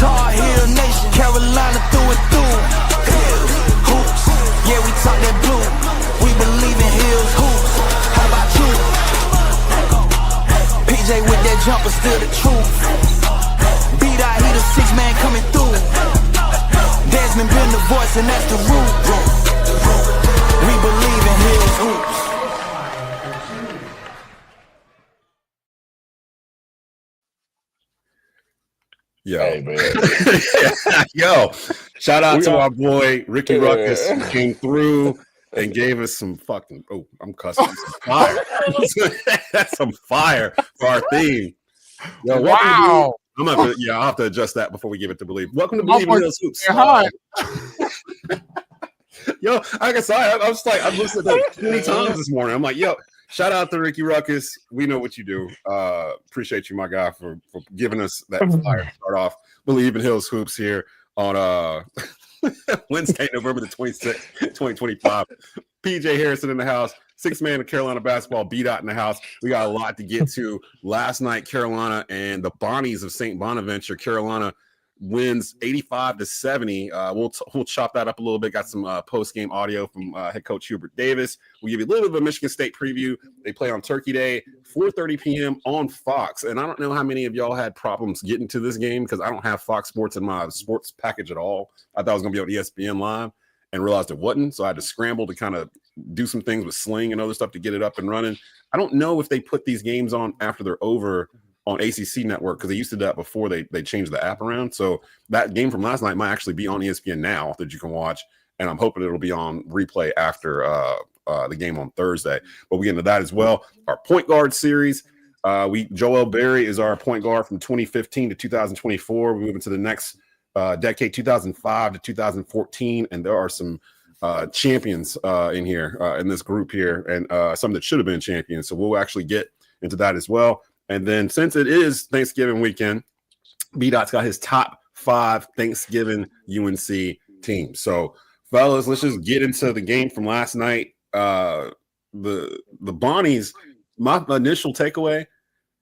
Tar Heel Nation, Carolina through and through. Hoops, yeah, we talk that blue. We Bleav in Hills hoops. How about you? PJ with that jumper, still the truth. Daht, he the 6-man coming through. Desmond been the voice, and that's the root. We Bleav in Hills hoops. Yo, hey, man. Yo, shout out to our boy Ricky Ruckus, who came through and gave us some fucking. Oh, I'm cussing. Some fire. That's some fire for our theme. Yo, wow. I'll have to adjust that before we give it to Bleav. Welcome to Bleav in Hills Hoops. Yo, like I said, I was like, I've listened to it 20 times this morning. I'm like, yo, shout out to Ricky Ruckus. We know what you do. Appreciate you, my guy, for giving us that fire to start off Bleav in Hills Hoops here on Wednesday, November the 26th, 2025. PJ Hairston in the house. 6-man of Carolina basketball, Daht in the house. We got a lot to get to. Last night, Carolina and the Bonnies of St Bonaventure. Carolina wins 85-70. We'll chop that up a little bit. Got some post-game audio from head coach Hubert Davis. We'll give you a little bit of a Michigan State preview. They play on Turkey Day, 4:30 p.m. on Fox. And I don't know how many of y'all had problems getting to this game because I don't have Fox Sports in my sports package at all. I thought it was going to be on ESPN Live and realized it wasn't. So I had to scramble to kind of do some things with Sling and other stuff to get it up and running. I don't know if they put these games on after they're over on ACC Network because they used to do that before they changed the app around. So that game from last night might actually be on ESPN now that you can watch, and I'm hoping it'll be on replay after the game on Thursday. But we get into that as well. Our point guard series. Joel Berry is our point guard from 2015 to 2024. We move into the next decade, 2005 to 2014, and there are some champions in here in this group here, and some that should have been champions. So we'll actually get into that as well. And then since it is Thanksgiving weekend, B-Dot's got his top 5 Thanksgiving UNC teams. So, fellas, let's just get into the game from last night. The Bonnies, my initial takeaway,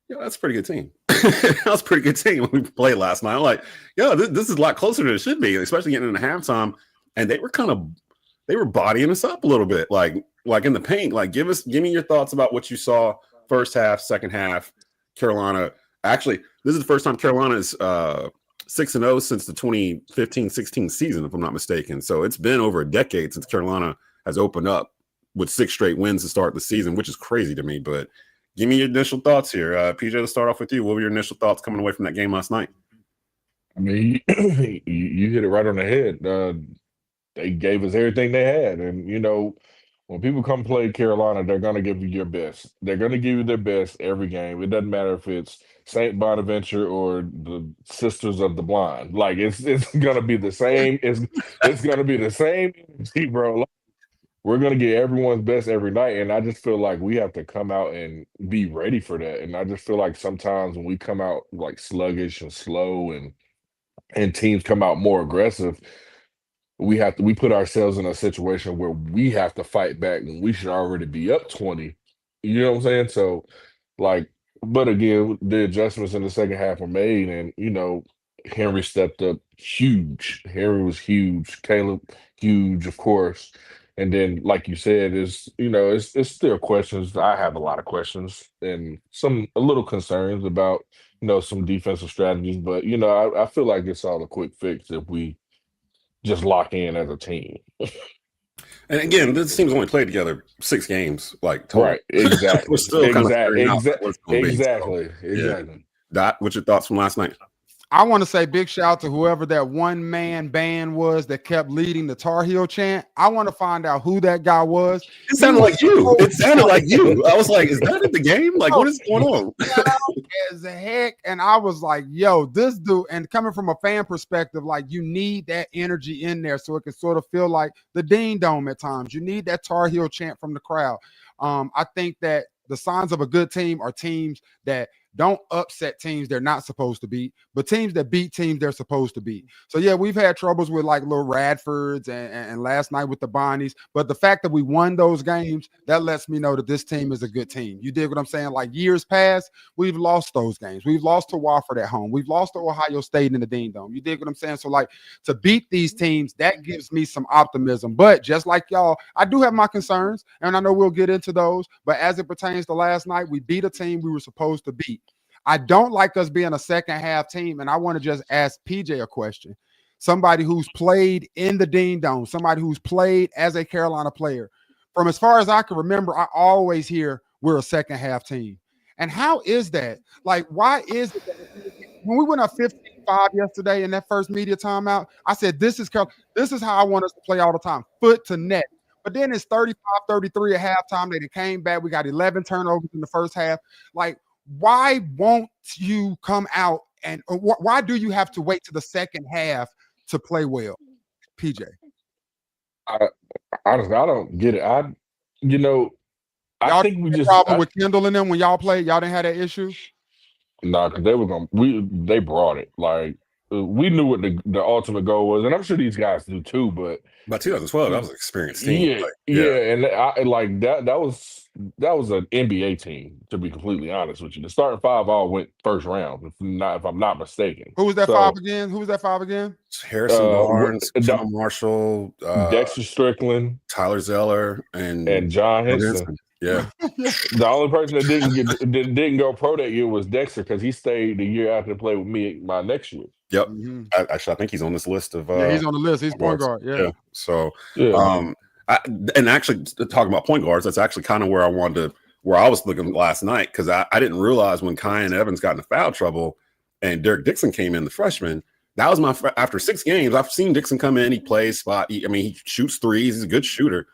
that's a pretty good team. That was a pretty good team when we played last night. I'm like, this is a lot closer than it should be, especially getting into halftime. And they were bodying us up a little bit, like in the paint. Like, give me your thoughts about what you saw first half, second half. Carolina, actually, this is the first time Carolina is 6-0 since the 2015-16 season, if I'm not mistaken. So it's been over a decade since Carolina has opened up with 6 straight wins to start the season, which is crazy to me. But give me your initial thoughts here. PJ, let's start off with you. What were your initial thoughts coming away from that game last night? I mean, you hit it right on the head. They gave us everything they had. And, when people come play Carolina, they're going to give you your best. They're going to give you their best every game. It doesn't matter if it's St Bonaventure or the Sisters of the Blind. Like, it's going to be the same. It's going to be the same energy, bro. We're going to get everyone's best every night. And I just feel like we have to come out and be ready for that. And I just feel like sometimes when we come out like sluggish and slow and teams come out more aggressive, we put ourselves in a situation where we have to fight back when we should already be up 20. You know what I'm saying? So, but again, the adjustments in the second half were made, and Henry stepped up huge. Henry was huge. Caleb huge, of course. And then, like you said, it's still questions. I have a lot of questions and a little concerns about some defensive strategies, but I feel like it's all a quick fix if we just lock in as a team. And again, this team's only played together 6 games, total. Right? Exactly. We're still exactly. Exactly. Daht, what's your thoughts from last night? I want to say big shout out to whoever that one-man band was that kept leading the Tar Heel chant. I want to find out who that guy was. It sounded like you. It sounded like you. I was like, is that in the game? Like, what is going on? As a heck. And I was like, yo, this dude, and coming from a fan perspective, like, you need that energy in there so it can sort of feel like the Dean Dome at times. You need that Tar Heel chant from the crowd. I think that the signs of a good team are teams that don't upset teams they're not supposed to beat, but teams that beat teams they're supposed to beat. So yeah, we've had troubles with like little Radfords and last night with the Bonnies, but the fact that we won those games, that lets me know that this team is a good team. You dig what I'm saying? Like years past, we've lost those games. We've lost to Wofford at home. We've lost to Ohio State in the Dean Dome. You dig what I'm saying? So like to beat these teams, that gives me some optimism. But just like y'all, I do have my concerns, and I know we'll get into those. But as it pertains to last night, we beat a team we were supposed to beat. I don't like us being a second half team, and I want to just ask PJ a question. Somebody who's played in the Dean Dome, somebody who's played as a Carolina player. From as far as I can remember, I always hear we're a second half team. And how is that? Like, why is it that when we went up 15-5 yesterday in that first media timeout, I said, this is how I want us to play all the time, foot to net. But then it's 35-33 at halftime. They came back. We got 11 turnovers in the first half. Like, why won't you come out and why do you have to wait to the second half to play well, PJ? Honestly, I don't get it. I think we just problem with Kendall and them when y'all played. Y'all didn't have that issue. Nah, because they brought it. Like we knew what the ultimate goal was, and I'm sure these guys do too. But by 2012, that was an experienced team. Yeah, and I like that. That was an NBA team, to be completely honest with you. The starting five all went first round, if I'm not mistaken. Who was that five again? Who was that five again? Hairston, Barnes, John Marshall, Dexter Strickland, Tyler Zeller, and John Henson. Yeah. The only person that didn't go pro that year was Dexter, because he stayed the year after to play with me my next year. Yep. Mm-hmm. Actually, I think he's on this list of. Yeah, he's on the list. He's point guard. Yeah. So, and actually talking about point guards, that's actually kind of where I was looking last night, because I didn't realize when Kyan Evans got into foul trouble and Derek Dixon came in, the freshman. That was after 6 games. I've seen Dixon come in. He plays spot. He shoots threes. He's a good shooter,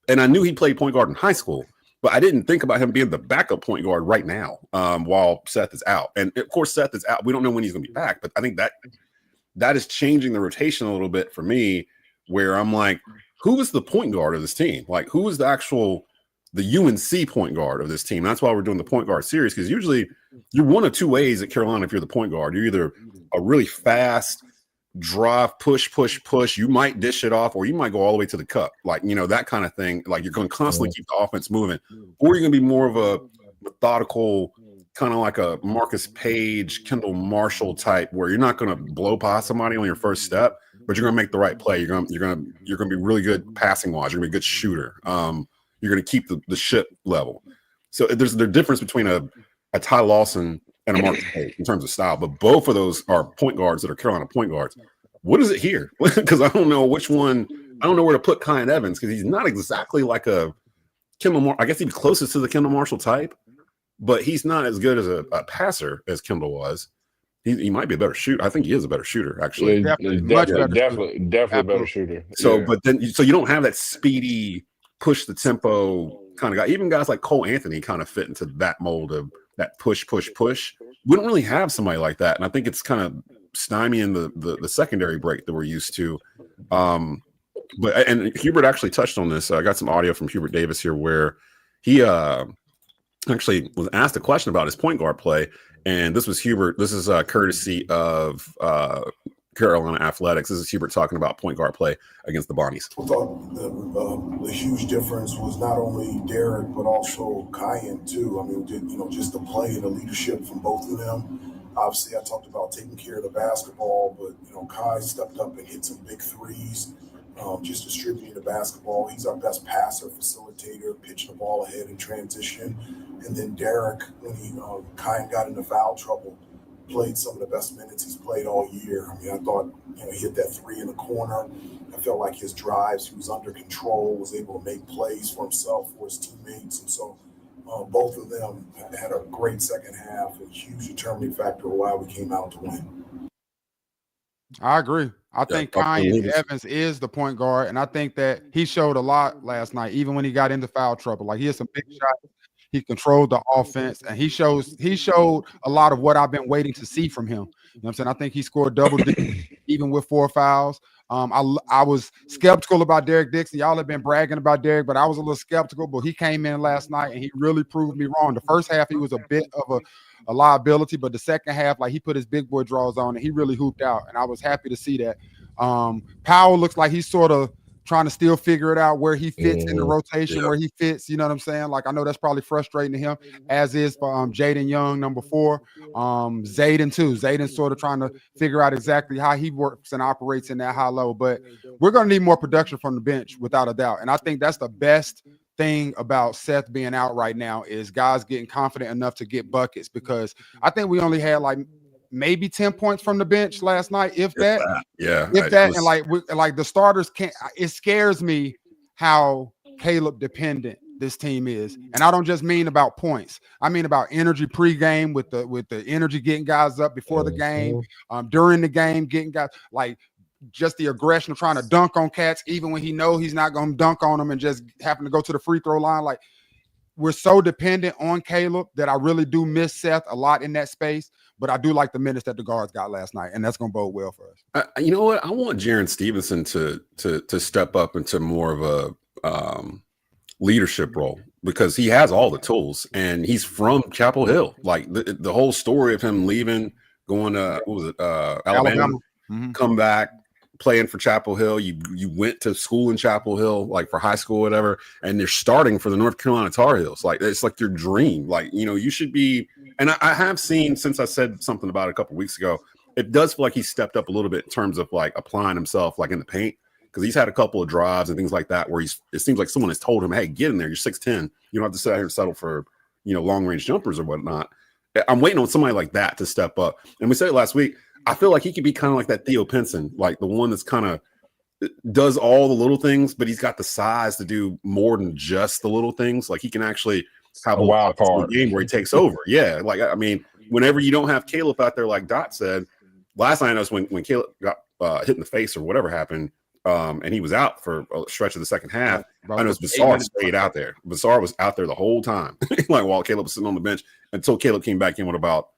and I knew he played point guard in high school. But I didn't think about him being the backup point guard right now while Seth is out. And, of course, Seth is out. We don't know when he's going to be back. But I think that is changing the rotation a little bit for me, where I'm like, who is the point guard of this team? Like, who is the UNC point guard of this team? That's why we're doing the point guard series, because usually you're one of two ways at Carolina if you're the point guard. You're either a really fast drive, push. You might dish it off, or you might go all the way to the cup, like that kind of thing. Like you're going to constantly keep the offense moving, or you're going to be more of a methodical, kind of like a Marcus Page, Kendall Marshall type, where you're not going to blow past somebody on your first step, but you're going to make the right play. You're going to be really good passing wise. You're going to be a good shooter. You're going to keep the ship level. So there's the difference between a Ty Lawson and a Marcus Page in terms of style, but both of those are point guards that are Carolina point guards. What is it here? Because I don't know which one. I don't know where to put Kyan Evans, because he's not exactly like a Kendall. I guess he's closest to the Kendall Marshall type, but he's not as good as a passer as Kendall was. He might be a better shooter. I think he is a better shooter, actually. Definitely a better shooter. So, but then you don't have that speedy, push the tempo kind of guy. Even guys like Cole Anthony kind of fit into that mold of that push. We don't really have somebody like that, and I think it's kind of stymieing the secondary break that we're used to. But Hubert actually touched on this. I got some audio from Hubert Davis here where he actually was asked a question about his point guard play, and this was Hubert. This is courtesy of Carolina Athletics. This is Hubert talking about point guard play against the Bonnies. I thought the huge difference was not only Derek, but also Kyan too. I mean, just the play and the leadership from both of them. Obviously, I talked about taking care of the basketball, but Kai stepped up and hit some big threes, just distributing the basketball. He's our best passer, facilitator, pitching the ball ahead in transition. And then Derek, when Kyan got into foul trouble, played some of the best minutes he's played all year. I mean, I thought he hit that three in the corner. I felt like his drives, he was under control, was able to make plays for himself, for his teammates. And so both of them had a great second half, a huge determining factor of why we came out to win. I agree. I think Kyan Evans is the point guard, and I think that he showed a lot last night, even when he got into foul trouble. Like, he had some big shots. He controlled the offense, and he showed a lot of what I've been waiting to see from him. You know what I'm saying? I think he scored double digits even with 4 fouls. I was skeptical about Derek Dixon. Y'all have been bragging about Derek, but I was a little skeptical. But he came in last night and he really proved me wrong. The first half, he was a bit of a liability, but the second half, like he put his big boy draws on and he really hooped out. And I was happy to see that. Powell looks like he's sort of trying to still figure it out where he fits in the rotation, where he fits. You know what I'm saying? Like, I know that's probably frustrating to him, as is for Jaden Young, number 4. Zayden too. Zayden's sort of trying to figure out exactly how he works and operates in that high low. But we're going to need more production from the bench, without a doubt. And I think that's the best thing about Seth being out right now is guys getting confident enough to get buckets, because I think we only had like maybe 10 points from the bench last night, if that. And like the starters can't. It scares me how Caleb dependent this team is, and I don't just mean about points. I mean about energy pregame, with the energy getting guys up before the game, during the game getting guys, like just the aggression of trying to dunk on cats even when he knows he's not going to dunk on them, and just happen to go to the free throw line. Like, we're so dependent on Caleb that I really do miss Seth a lot in that space. But I do like the minutes that the guards got last night, and that's going to bode well for us. You know what? I want Jaren Stevenson to step up into more of a leadership role, because he has all the tools, and he's from Chapel Hill. Like the whole story of him leaving, going to Alabama, come back, playing for Chapel Hill. You went to school in Chapel Hill, like for high school, whatever, and they're starting for the North Carolina Tar Heels. Like, it's like your dream. Like, you should be. And I have seen, since I said something about it a couple weeks ago, it does feel like he stepped up a little bit in terms of like applying himself, like in the paint, because he's had a couple of drives and things like that where it seems like someone has told him, hey, get in there. You're 6'10". You don't have to sit out here and settle for, long range jumpers or whatnot. I'm waiting on somebody like that to step up. And we said it last week. I feel like he could be kind of like that Theo Pinson, like the one that's kind of does all the little things, but he's got the size to do more than just the little things. Like, he can actually have a wild card game where he takes over. Yeah. Like, I mean, whenever you don't have Caleb out there, like Daht said, last night I was when Caleb got hit in the face or whatever happened, and he was out for a stretch of the second half. I know Bassar stayed out there. Bassar was out there the whole time, like while Caleb was sitting on the bench, until Caleb came back in with about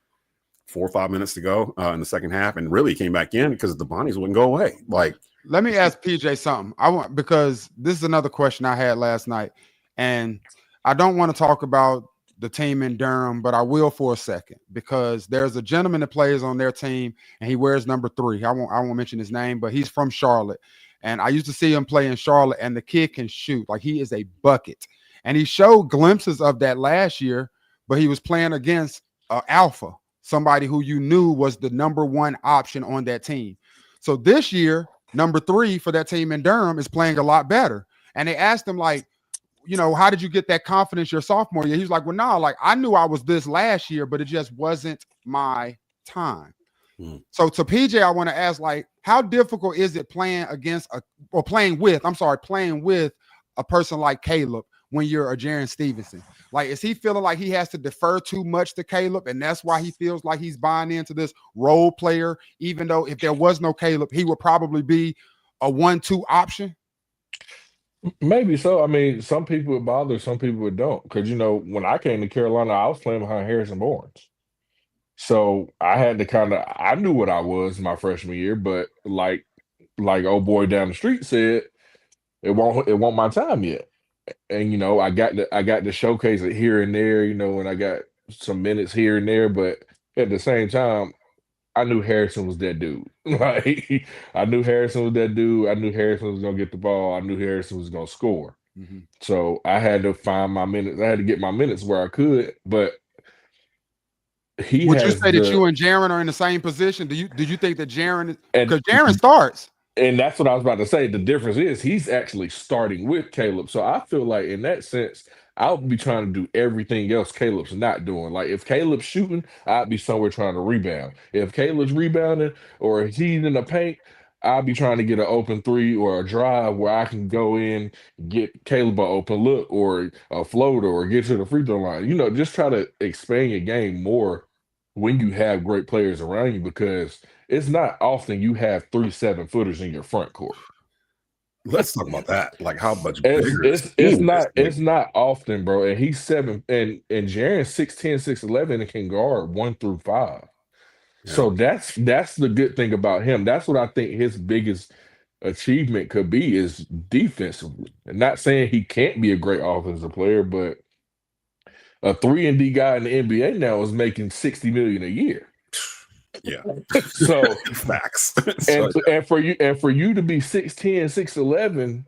4 or 5 minutes to go in the second half, and really came back in because the Bonnies wouldn't go away. Like, let me ask PJ something. Because this is another question I had last night, and I don't want to talk about the team in Durham, but I will for a second, because there's a gentleman that plays on their team and he wears number 3. I won't mention his name, but he's from Charlotte. And I used to see him play in Charlotte, and the kid can shoot. Like, he is a bucket. And he showed glimpses of that last year, but he was playing against alpha, somebody who you knew was the number 1 option on that team. So this year, number 3 for that team in Durham is playing a lot better. And they asked him, like, how did you get that confidence your sophomore year? He's like, well, no, like, I knew I was this last year, but it just wasn't my time. So to PJ, I want to ask, like, how difficult is it playing with a person like Caleb when you're a Jaren Stevenson? Like, is he feeling like he has to defer too much to Caleb, and that's why he feels like he's buying into this role player, even though if there was no Caleb, he would probably be a 1-2 option? Maybe so. I mean, some people it bothers, some people it don't. Because, when I came to Carolina, I was playing behind Harrison Barnes. So I had to I knew what I was my freshman year, but like old boy down the street said, it won't my time yet. And, I got to showcase it here and there, when I got some minutes here and there. But at the same time, I knew Hairston was that dude. Like, I knew Hairston was that dude. I knew Hairston was going to get the ball. I knew Hairston was going to score. So I had to find my minutes. I had to get my minutes where I could. But would you say that you and Jaren are in the same position? Do you think that Jaren, because Jaren starts? And that's what I was about to say. The difference is he's actually starting with Caleb. So I feel like in that sense, I'll be trying to do everything else Caleb's not doing. Like, if Caleb's shooting, I'd be somewhere trying to rebound. If Caleb's rebounding or if he's in the paint, I'll be trying to get an open 3 or a drive where I can go in, get Caleb an open look or a floater or get to the free throw line. Just try to expand your game more when you have great players around you, because it's not often you have 3 7-footers in your front court. Let's talk about that. Like, how much bigger it's not often, bro. And he's 7, and Jaren's 6'10", 6'11", and can guard 1 through 5. Yeah. So that's the good thing about him. That's what I think his biggest achievement could be is defensively. And not saying he can't be a great offensive player, but a 3-and-D guy in the NBA now is making $60 million a year. Yeah. So Facts. and for you to be 6'10", 6'11",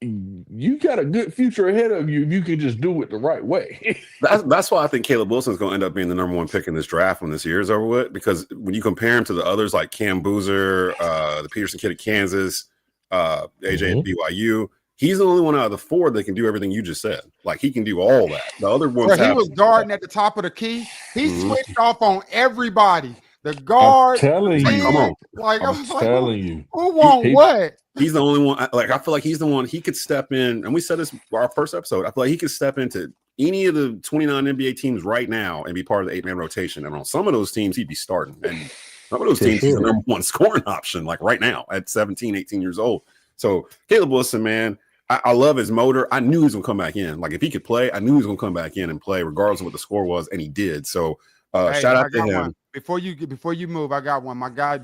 you got a good future ahead of you if you can just do it the right way. That's why I think Caleb Wilson's going to end up being the number one pick in this draft when this year is over with. Because when you compare him to the others like Cam Boozer, the Peterson kid at Kansas, AJ at BYU, he's the only one out of the four that can do everything you just said. Like he can do all that. The other ones, he was guarding at the top of the key. He switched off on everybody. The guard, I'm telling you, come on. I'm telling you, who won what? He's the only one. Like I feel like he's the one. He could step in, and we said this our first episode. I feel like he could step into any of the 29 NBA teams right now and be part of the 8-man rotation. And on some of those teams, he'd be starting. And some of those teams, he's the number one scoring option, like right now at 17, 18 years old. So Caleb Wilson, man, I love his motor. I knew he was gonna come back in. Like if he could play, I knew he was gonna come back in and play, regardless of what the score was, and he did. So shout out to him. One. Before you move, I got one. My guy,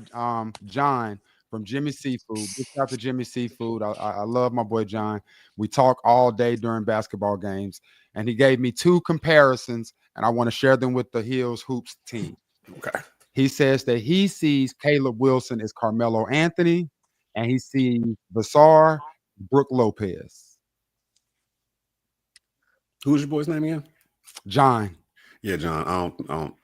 John from Jimmy Seafood. Big shout out to Jimmy Seafood. I love my boy John. We talk all day during basketball games, and he gave me two comparisons, and I want to share them with the Hills Hoops team. Okay. He says that he sees Caleb Wilson as Carmelo Anthony, and he sees Vassar, Brook Lopez. Who's your boy's name again? John. Yeah, John. I don't.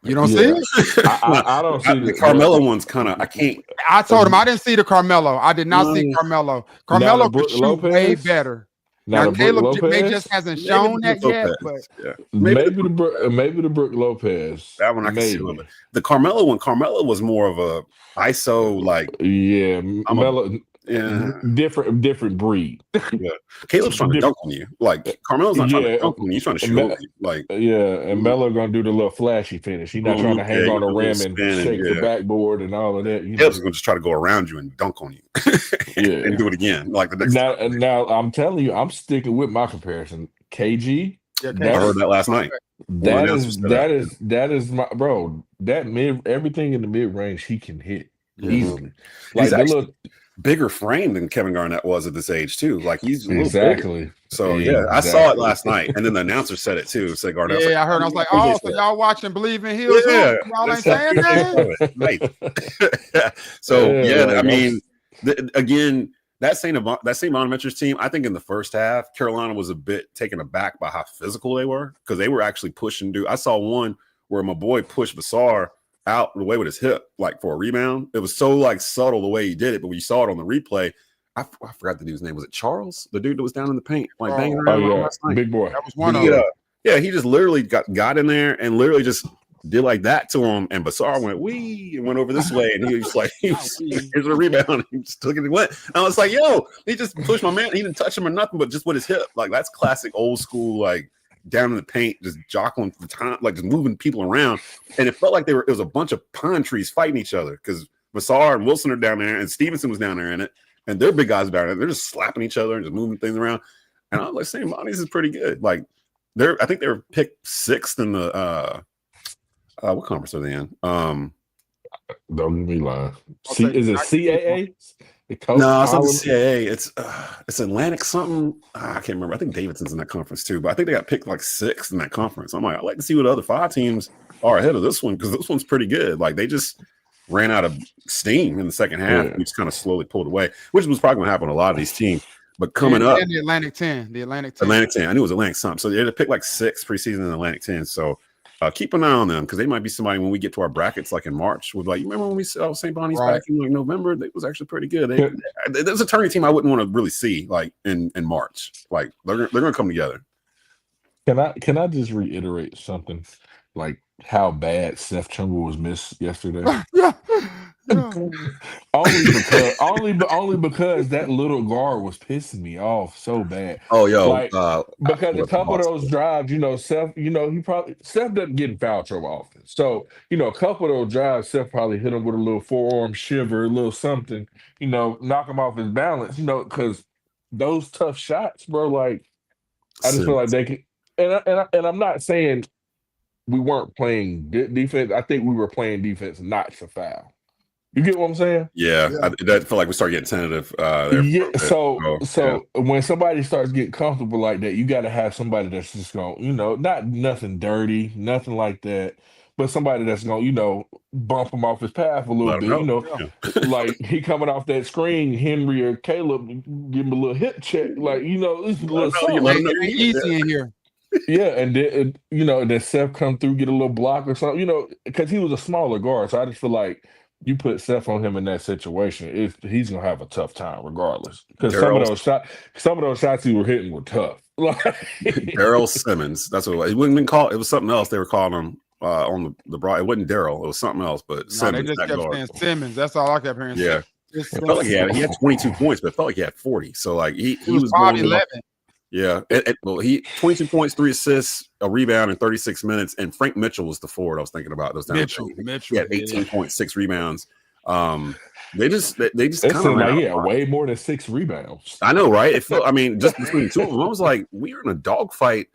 You don't see it? I don't see the Carmelo one's kind of. I can't. I told him I didn't see the Carmelo. I did not see Carmelo. Carmelo could shoot way better. Now Caleb just hasn't shown that yet, but yeah. maybe the Brook Lopez. That one I can see. The Carmelo one. Carmelo was more of a ISO like. Yeah, different breed. Yeah. Caleb's trying to dunk on you. Like Carmelo's not trying to dunk on you. He's trying to shoot you. Like and Melo gonna do the little flashy finish. He's not trying to hang on the rim and shake the backboard and all of that. Caleb's gonna just try to go around you and dunk on you. And do it again. Like the next now I'm telling you, I'm sticking with my comparison. KG. I heard that last night. That is my bro. Everything in the mid range he can hit easily. Like he's actually bigger frame than Kevin Garnett was at this age too. Like he's exactly. So I saw it last night, and then the announcer said it too. Said Garnett. Yeah, I heard. I was like, oh, so y'all watching Bleav in Hills? Yeah, y'all ain't saying that. Right. So I mean, again, that St Bonaventure's team. I think in the first half, Carolina was a bit taken aback by how physical they were because they were actually pushing. I saw one where my boy pushed Vassar out the way with his hip, like for a rebound. It was so like subtle the way he did it, but when you saw it on the replay, I forgot the dude's name. Was it Charles? The dude that was down in the paint, like banging around last night. Big boy. That was one of them. Yeah, he just literally got in there and literally just did like that to him. And Vassar went wee and went over this way, and he was like, here's a rebound. He just took it and went. And I was like, yo, he just pushed my man. He didn't touch him or nothing, but just with his hip. Like that's classic old school, like down in the paint, just jockling for time, like just moving people around. And it felt like it was a bunch of pine trees fighting each other because Vassar and Wilson are down there, and Stevenson was down there in it, and their big guys down there. They're just slapping each other and just moving things around. And I was like, St. Bonnie's is pretty good. Like I think they were picked 6th in the what conference are they in? Don't get me lying. Is it CAA? No, it's not the CAA. It's Atlantic something. I can't remember. I think Davidson's in that conference too, but I think they got picked like 6th in that conference. I'm like, I'd like to see what the other 5 teams are ahead of this one because this one's pretty good. Like they just ran out of steam in the second half. And just kind of slowly pulled away, which was probably going to happen to a lot of these teams. But coming up, the Atlantic 10. Atlantic 10. I knew it was Atlantic something. So they had to pick like 6th preseason in Atlantic 10. So keep an eye on them because they might be somebody when we get to our brackets, like in March. We'll be like, you remember when we saw St. Bonnie's back in like November? They was actually pretty good. There's a tourney team I wouldn't want to really see like in March. Like they're going to come together. Can I just reiterate something like how bad Seth Chungwa was missed yesterday? only because that little guard was pissing me off so bad. Oh, yo, like, because a couple of those drives, Seth, Seth doesn't get in foul trouble often. So, a couple of those drives, Seth probably hit him with a little forearm shiver, a little something, knock him off his balance, because those tough shots, bro. Like, I just feel like they can, and I'm not saying we weren't playing good defense. I think we were playing defense not to foul. You get what I'm saying? Yeah, that felt like we started getting tentative. There Yeah. for a bit. So when somebody starts getting comfortable like that, you got to have somebody that's just going, not nothing dirty, nothing like that, but somebody that's going, bump him off his path a little Let 'em bit. know. Like he coming off that screen, Henry or Caleb, give him a little hip check, like it's a little something. Let 'em know Ain't you need it. easy in here. Yeah, and then then Seth come through, get a little block or something, because he was a smaller guard. So I just feel like you put Seth on him in that situation, he's gonna have a tough time regardless. Because some of those shots he were hitting were tough. Daryl Simmons, that's what it was. It wouldn't been called. It was something else they were calling him on the broad. It wasn't Daryl. It was something else. But No, Simmons, they just that kept guard. saying Simmons. That's all I kept hearing. Yeah. It's It felt like he Simmons. had 22 points, but it felt like he had 40. So like he was probably going 11. Yeah. Well, he 22 points, 3 assists, a rebound in 36 minutes. And Frank Mitchell was the forward I was thinking about. Those Mitchell. He had 18.6 rebounds. They just It kind of seemed like he had way more than 6 rebounds. I know, right? It felt, just between the two of them, I was like, we're in a dogfight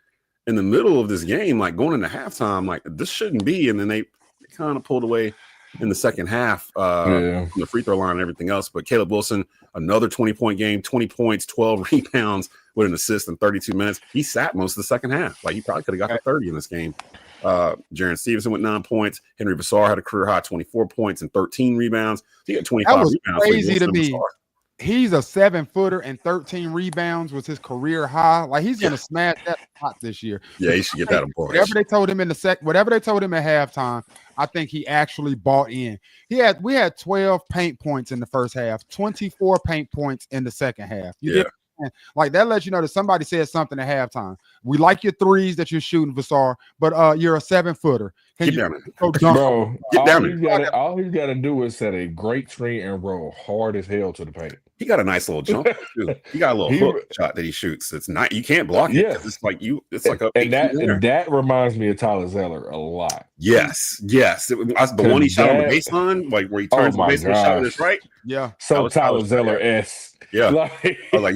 in the middle of this game, like going into halftime. Like this shouldn't be. And then they kind of pulled away in the second half from the free throw line and everything else. But Caleb Wilson, another 20-point game, 20 points, 12 rebounds with an assist in 32 minutes. He sat most of the second half. Like he probably could have got to 30 in this game. Jaron Stevenson with 9 points. Henry Vassar had a career high 24 points and 13 rebounds. He had 25 That was rebounds. crazy to me. He's a 7-footer and 13 rebounds was his career high. Like he's gonna smash that pot this year. Yeah, he should get that award. Whatever they told him whatever they told him at halftime, I think he actually bought in. We had 12 paint points in the first half, 24 paint points in the second half. Like that lets you know that somebody said something at halftime. We like your threes that you're shooting, Vassar, but you're a 7-footer. Get down there. Bro, Get down there. All he's got to do is set a great screen and roll hard as hell to the paint. He got a nice little jump too. He got a little hook shot that he shoots. It's not, you can't block it. Yeah. It's like it's like a and that reminds me of Tyler Zeller a lot. Yes. The one he shot on the baseline, like where he turns the baseline shot with his right. Yeah. So Tyler Zeller-esque. Yeah. I was like,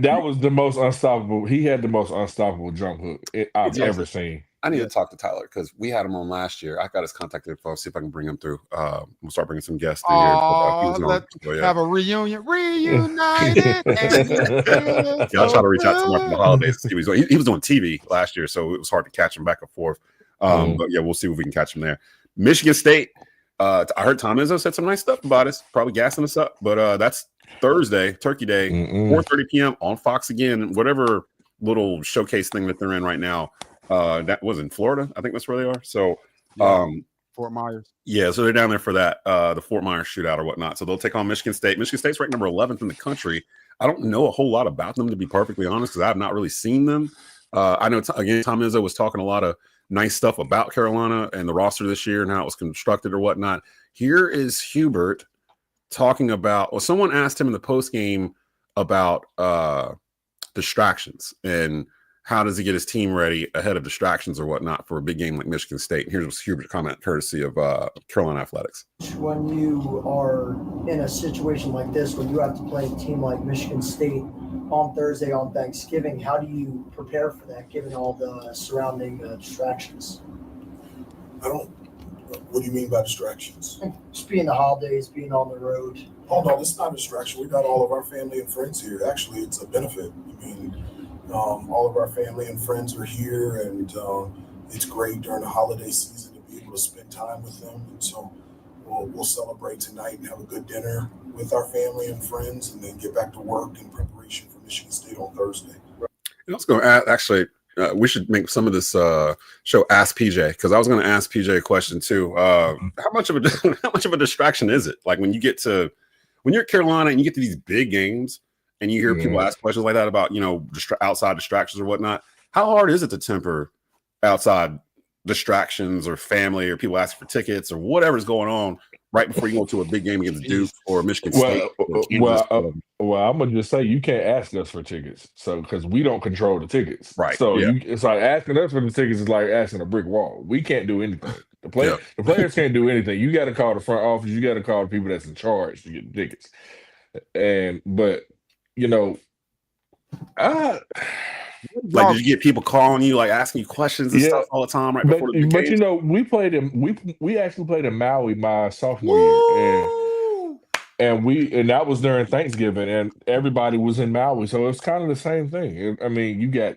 that was the most unstoppable. He had the most unstoppable jump hook I've ever seen. I need to talk to Tyler because we had him on last year. I got his contact info. See if I can bring him through. We'll start bringing some guests through here. Let's have a reunited. Reunited. I'll try to reach out to him after the holidays. He was doing TV last year, so it was hard to catch him back and forth. But yeah, we'll see if we can catch him there. Michigan State. I heard Tom Izzo said some nice stuff about us, probably gassing us up. But that's Thursday, Turkey Day, 4:30 p.m. on Fox again. Whatever little showcase thing that they're in right now. That was in Florida. I think that's where they are. So, Fort Myers. Yeah, so they're down there for that, the Fort Myers shootout or whatnot. So they'll take on Michigan State. Michigan State's ranked number 11th in the country. I don't know a whole lot about them, to be perfectly honest, because I have not really seen them. I know, again, Tom Izzo was talking a lot of nice stuff about Carolina and the roster this year and how it was constructed or whatnot. Here is Hubert talking about, well, someone asked him in the post game about distractions and how does he get his team ready ahead of distractions or whatnot for a big game like Michigan State. And here's Hubert's comment, courtesy of Carolina Athletics. When you are in a situation like this, when you have to play a team like Michigan State on Thursday on Thanksgiving, how do you prepare for that, given all the surrounding distractions? What do you mean by distractions? Just being the holidays, being on the road. Oh, no, it's not a distraction. We got all of our family and friends here. Actually, it's a benefit. I mean, all of our family and friends are here, and it's great during the holiday season to be able to spend time with them. And so we'll celebrate tonight and have a good dinner with our family and friends, and then get back to work in preparation for Michigan State on Thursday. I was going to ask, actually, we should make some of this show Ask PJ, because I was going to ask PJ a question too. How much of a distraction is it? Like when you're at Carolina and you get to these big games and you hear people ask questions like that about, outside distractions or whatnot. How hard is it to temper outside distractions or family or people asking for tickets or whatever's going on right before you go to a big game against Duke or Michigan State? Well, I'm gonna just say you can't ask us for tickets, so because we don't control the tickets, right? So it's like asking us for the tickets is like asking a brick wall. We can't do anything. The players can't do anything. You got to call the front office. You got to call the people that's in charge to get the tickets. But Like, did you get people calling you, like asking you questions and stuff all the time right before the but games? we actually played in Maui my sophomore year, and that was during Thanksgiving, and everybody was in Maui, so it's kind of the same thing. I mean, you got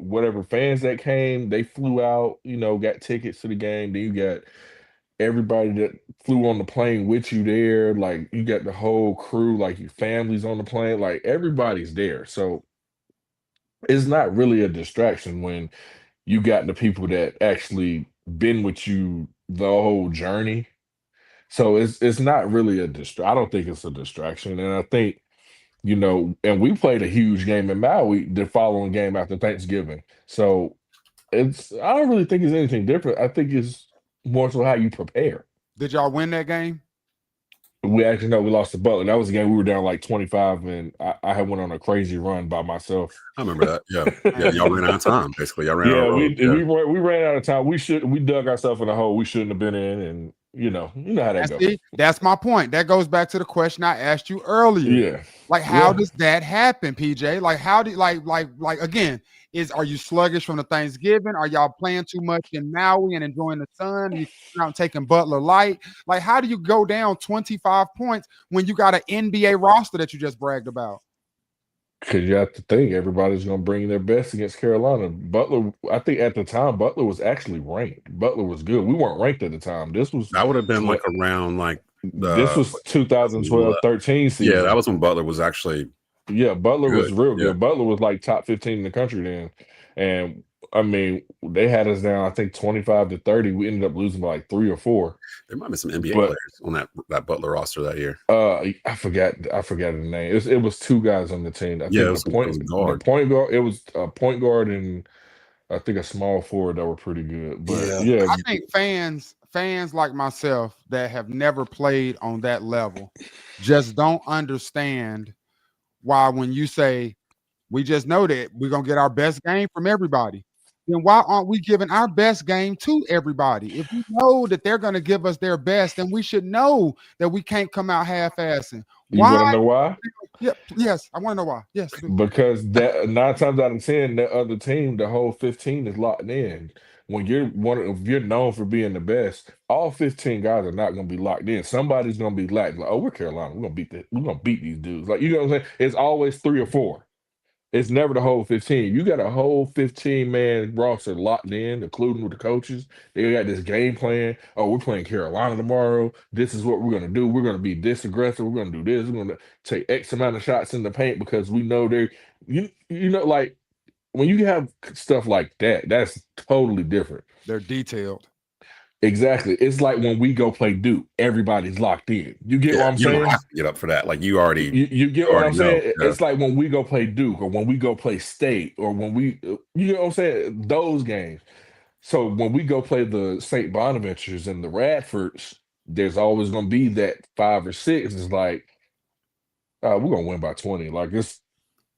whatever fans that came, they flew out, got tickets to the game. Then you got everybody that flew on the plane with you there. Like, you got the whole crew, like your family's on the plane, like everybody's there. So it's not really a distraction when you got the people that actually been with you the whole journey. So it's not really a I don't think it's a distraction. And I think, and we played a huge game in Maui the following game after Thanksgiving. So I don't really think it's anything different. I think it's more so how you prepare. Did y'all win that game? We actually know we lost to Butler. That was a game we were down like 25, and I had went on a crazy run by myself. I remember that. Yeah, y'all ran out of time. Basically, y'all ran out of road. We ran out of time. We dug ourselves in a hole we shouldn't have been in, and you know how that goes. That's my point. That goes back to the question I asked you earlier. Yeah, like how does that happen, PJ? Like how do like again? Are you sluggish from the Thanksgiving? Are y'all playing too much in Maui and enjoying the sun? You out taking Butler light? Like, how do you go down 25 points when you got an NBA roster that you just bragged about? Because you have to think everybody's going to bring their best against Carolina. Butler, I think at the time, Butler was actually ranked. Butler was good. We weren't ranked at the time. That would have been like around like this was 2012-13 season. Yeah, that was when Butler was actually. Yeah, Butler was real good. Yeah. Butler was like top 15 in the country then. And I mean, they had us down, I think 25-30. We ended up losing by like 3 or 4. There might be some NBA players on that Butler roster that year. I forgot the name. It was 2 guys on the team. I think it was point guard. It was a point guard and I think a small forward that were pretty good. But I think fans like myself that have never played on that level just don't understand why when you say we just know that we're going to get our best game from everybody, then why aren't we giving our best game to everybody? If we know that they're going to give us their best, then we should know that we can't come out half-assing. You want to know why? Yes, I want to know why. Yes. Because that 9 times out of 10, the other team, the whole 15 is locked in. When if you're known for being the best, all 15 guys are not going to be locked in. Somebody's going to be lacking. Like, oh, we're Carolina. We're going to beat these dudes. Like, you know what I'm saying? It's always 3 or 4. It's never the whole 15. You got a whole 15-man roster locked in, including with the coaches. They got this game plan. Oh, we're playing Carolina tomorrow. This is what we're going to do. We're going to be this aggressive. We're going to do this. We're going to take X amount of shots in the paint because we know like, when you have stuff like that, that's totally different. They're detailed. Exactly. It's like when we go play Duke, everybody's locked in. You get what I'm saying? You don't have to get up for that. Like you already. You get what I'm saying? Yeah. It's like when we go play Duke or when we go play State or when you get what I'm saying? Those games. So when we go play the St Bonaventures and the Radfords, there's always going to be that 5 or 6. It's like, we're going to win by 20. Like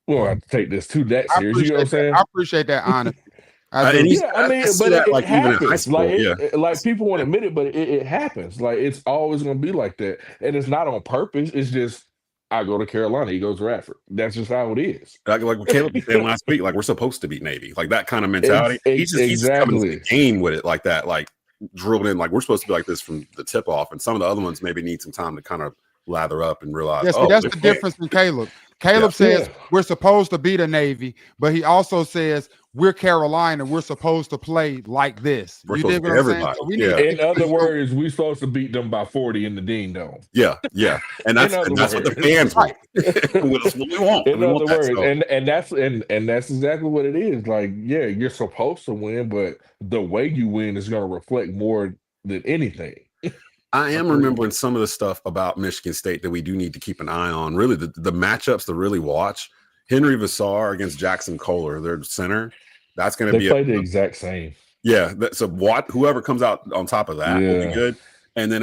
we don't have to take this too that serious. You know what I'm saying? I appreciate that honesty. But it happens. Even in high school, like people won't admit it, but it happens. Like it's always going to be like that, and it's not on purpose. It's just I go to Carolina, he goes to Radford. That's just how it is. Like what Caleb was saying last week. Like we're supposed to beat Navy. Like that kind of mentality. He's coming to the game with it like that. Like drilled in. Like we're supposed to be like this from the tip off, and some of the other ones maybe need some time to kind of lather up and realize. Yes, that's the difference in Caleb. Caleb says we're supposed to beat a Navy, but he also says we're Carolina. We're supposed to play like this. You dig what I'm saying? So in other words, we're supposed to beat them by 40 in the Dean Dome. Yeah, and that's what the fans want. That's what we want. In other words, and that's exactly what it is. Like, yeah, you're supposed to win, but the way you win is going to reflect more than anything. I am remembering some of the stuff about Michigan State that we do need to keep an eye on. Really, the matchups to really watch. Henry Vassar against Jackson Kohler, their center. That's going to be the exact same. Yeah. So whoever comes out on top of that will be good. And then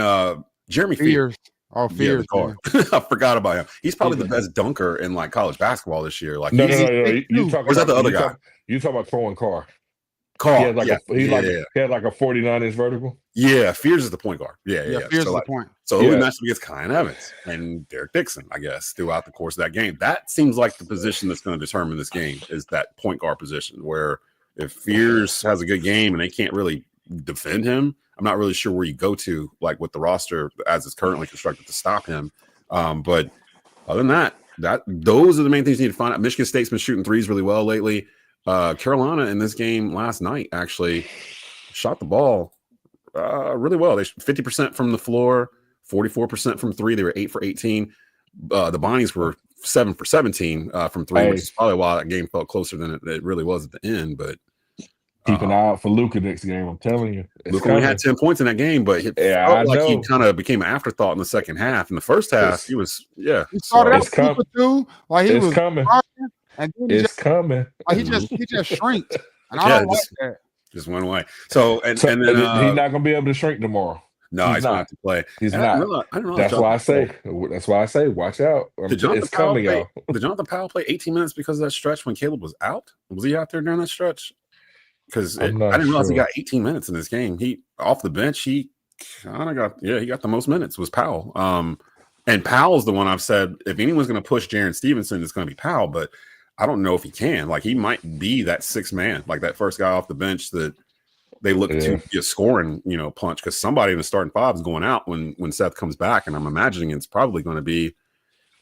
Jeremy Fears. Oh, Fears. Yeah, I forgot about him. He's probably the best dunker in like college basketball this year. Like no. You talking or is that the other guy? You talking about Cohen Carr? Call. had like Yeah. he had like a 49-inch vertical. Yeah, Fears is the point guard. Yeah. Fears So, is the point. So we matched against Kyan Evans and Derek Dixon, I guess, throughout the course of that game. That seems like the position that's going to determine this game is that point guard position, where if Fears has a good game and they can't really defend him, I'm not really sure where you go to, like with the roster as it's currently constructed, to stop him. But other than that, those are the main things you need to find out. Michigan State's been shooting threes really well lately. Carolina in this game last night actually shot the ball really well. They 50% from the floor, 44% from three. They were 8 for 18. The Bonnies were 7 for 17 from three, which is probably why that game felt closer than it really was at the end. But keep an eye out for Luka next game. I'm telling you, Luka only had 10 points in that game, but it felt like he kind of became an afterthought in the second half. In the first half, he was He started out super too, like he was coming. And then it's coming. Like he just shrinked, and I don't like that. Just went away. So and then he's not going to be able to shrink tomorrow. No, he's not have to play. He's not. I don't know. That's why I say. That's why I say. Watch out. It's coming, y'all. Did Jonathan Powell play 18 minutes because of that stretch when Caleb was out? Was he out there during that stretch? Because I didn't realize he got 18 minutes in this game. He off the bench. He kind of got he got the most minutes. Was Powell. And Powell's the one I've said if anyone's going to push Jaren Stevenson, it's going to be Powell. But I don't know if he can. Like he might be that sixth man, like that first guy off the bench that they look to be a scoring, punch, because somebody in the starting five is going out when Seth comes back, and I'm imagining it's probably going to be,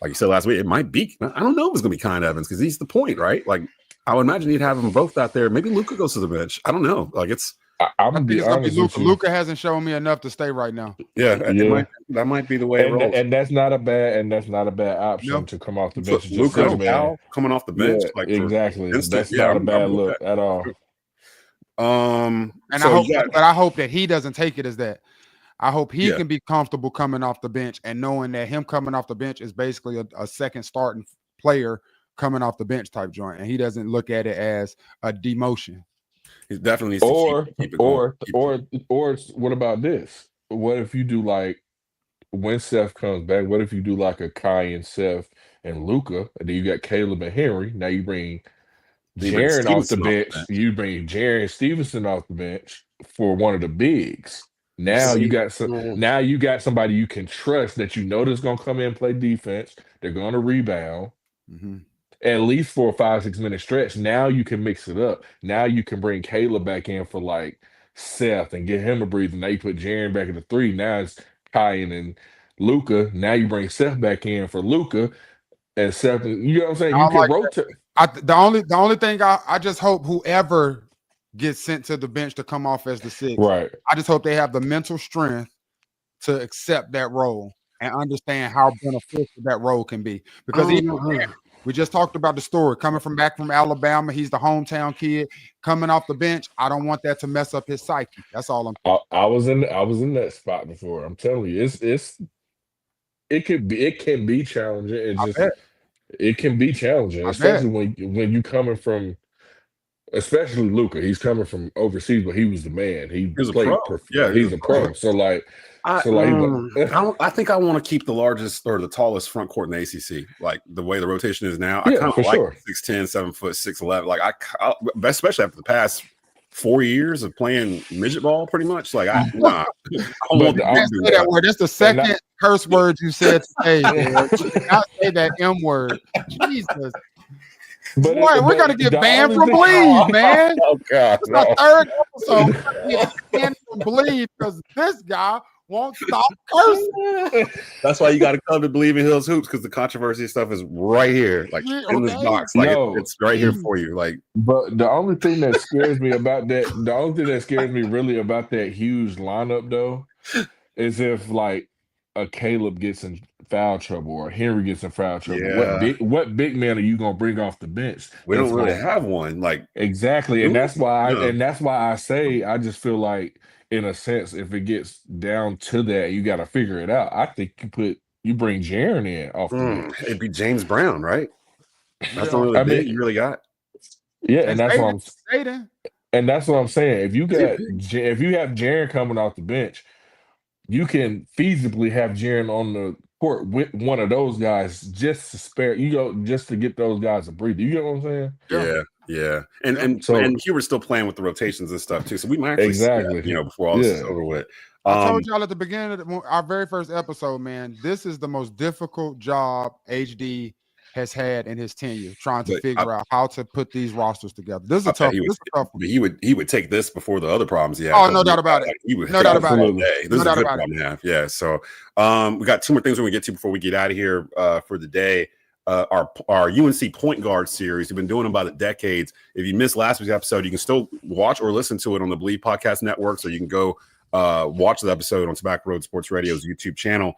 like you said last week, it might be. I don't know if it's going to be Kyan Evans because he's the point, right? Like I would imagine he'd have them both out there. Maybe Luka goes to the bench. I don't know. Like it's. I'm gonna be honest with you. Luka hasn't shown me enough to stay right now. That might be the way it rolls. And that's not a bad option to come off the bench. Luka coming off the bench, exactly. That's not a bad look at all. I hope that he doesn't take it as that. I hope he can be comfortable coming off the bench and knowing that him coming off the bench is basically a second starting player coming off the bench type joint, and he doesn't look at it as a demotion. He definitely needs or what about this? What if you do like when Seth comes back? What if you do like a Kai and Seth and Luka, and then you got Caleb and Henry? Now you bring Jaren off the bench. You bring Jaren Stevenson off the bench for one of the bigs. Now you got somebody you can trust that you know that's gonna come in and play defense. They're gonna rebound. Mm-hmm. At least for a 5-6 minute stretch. Now you can mix it up. Now you can bring Caleb back in for like Seth and get him a breather. Now you put Jaren back at the 3. Now it's Kyan and Luka. Now you bring Seth back in for Luka and Seth. You know what I'm saying? You can rotate. The only thing I just hope whoever gets sent to the bench to come off as the 6, right? I just hope they have the mental strength to accept that role and understand how beneficial that role can be. Because we just talked about the story coming back from Alabama. He's the hometown kid coming off the bench. I don't want that to mess up his psyche. That's all I'm. I was in that spot before. I'm telling you, it can be challenging. It can be challenging, especially when you coming from, especially Luka. He's coming from overseas, but he was the man. He played. He's a pro. So like. I think I want to keep the largest or the tallest front court in the ACC. Like the way the rotation is now, I kind of like 6'10", 7 foot, 6'11". Like I especially after the past 4 years of playing midget ball, pretty much. Like I want that word. That's the second curse word you said today. Not say that M word. Jesus. Boy, we're gonna get banned from Bleav, man. Oh God, it's our third episode. We're get banned from Bleav because this guy won't stop cursing. That's why you got to come to Bleav in Hills Hoops, because the controversy stuff is right here, like in this box. Like it's right here for you. Like, but the only thing that scares me about that, the only thing that scares me really about that huge lineup though, is if like a Caleb gets in foul trouble or Henry gets in foul trouble. Yeah. What big man are you gonna bring off the bench? We don't really have one. Like exactly, and that's why I say I just feel like, in a sense, if it gets down to that, you got to figure it out. I think you bring Jaren in off the bench. It'd be James Brown, right? That's the only big you really got. Yeah, and that's what I'm saying. And that's what I'm saying. If you have Jaren coming off the bench, you can feasibly have Jaren on the court with one of those guys just to spare, just to get those guys a breather. You get what I'm saying? Yeah. Yeah, and So- Hubert's still playing with the rotations and stuff too. So we might actually see Exactly. that, before all this is over with. I told y'all at the beginning of our very first episode, man, this is the most difficult job HD has had in his tenure, trying to figure out how to put these rosters together. This is a tough one. But he would take this before the other problems he had. Oh, no doubt about it. No doubt about it. This is a good problem to have. Yeah. So we got two more things we're gonna get to before we get out of here for the day. Our UNC Point Guard series. We've been doing them about decades. If you missed last week's episode, you can still watch or listen to it on the Bleav Podcast Network. So you can go watch the episode on Tobacco Road Sports Radio's YouTube channel.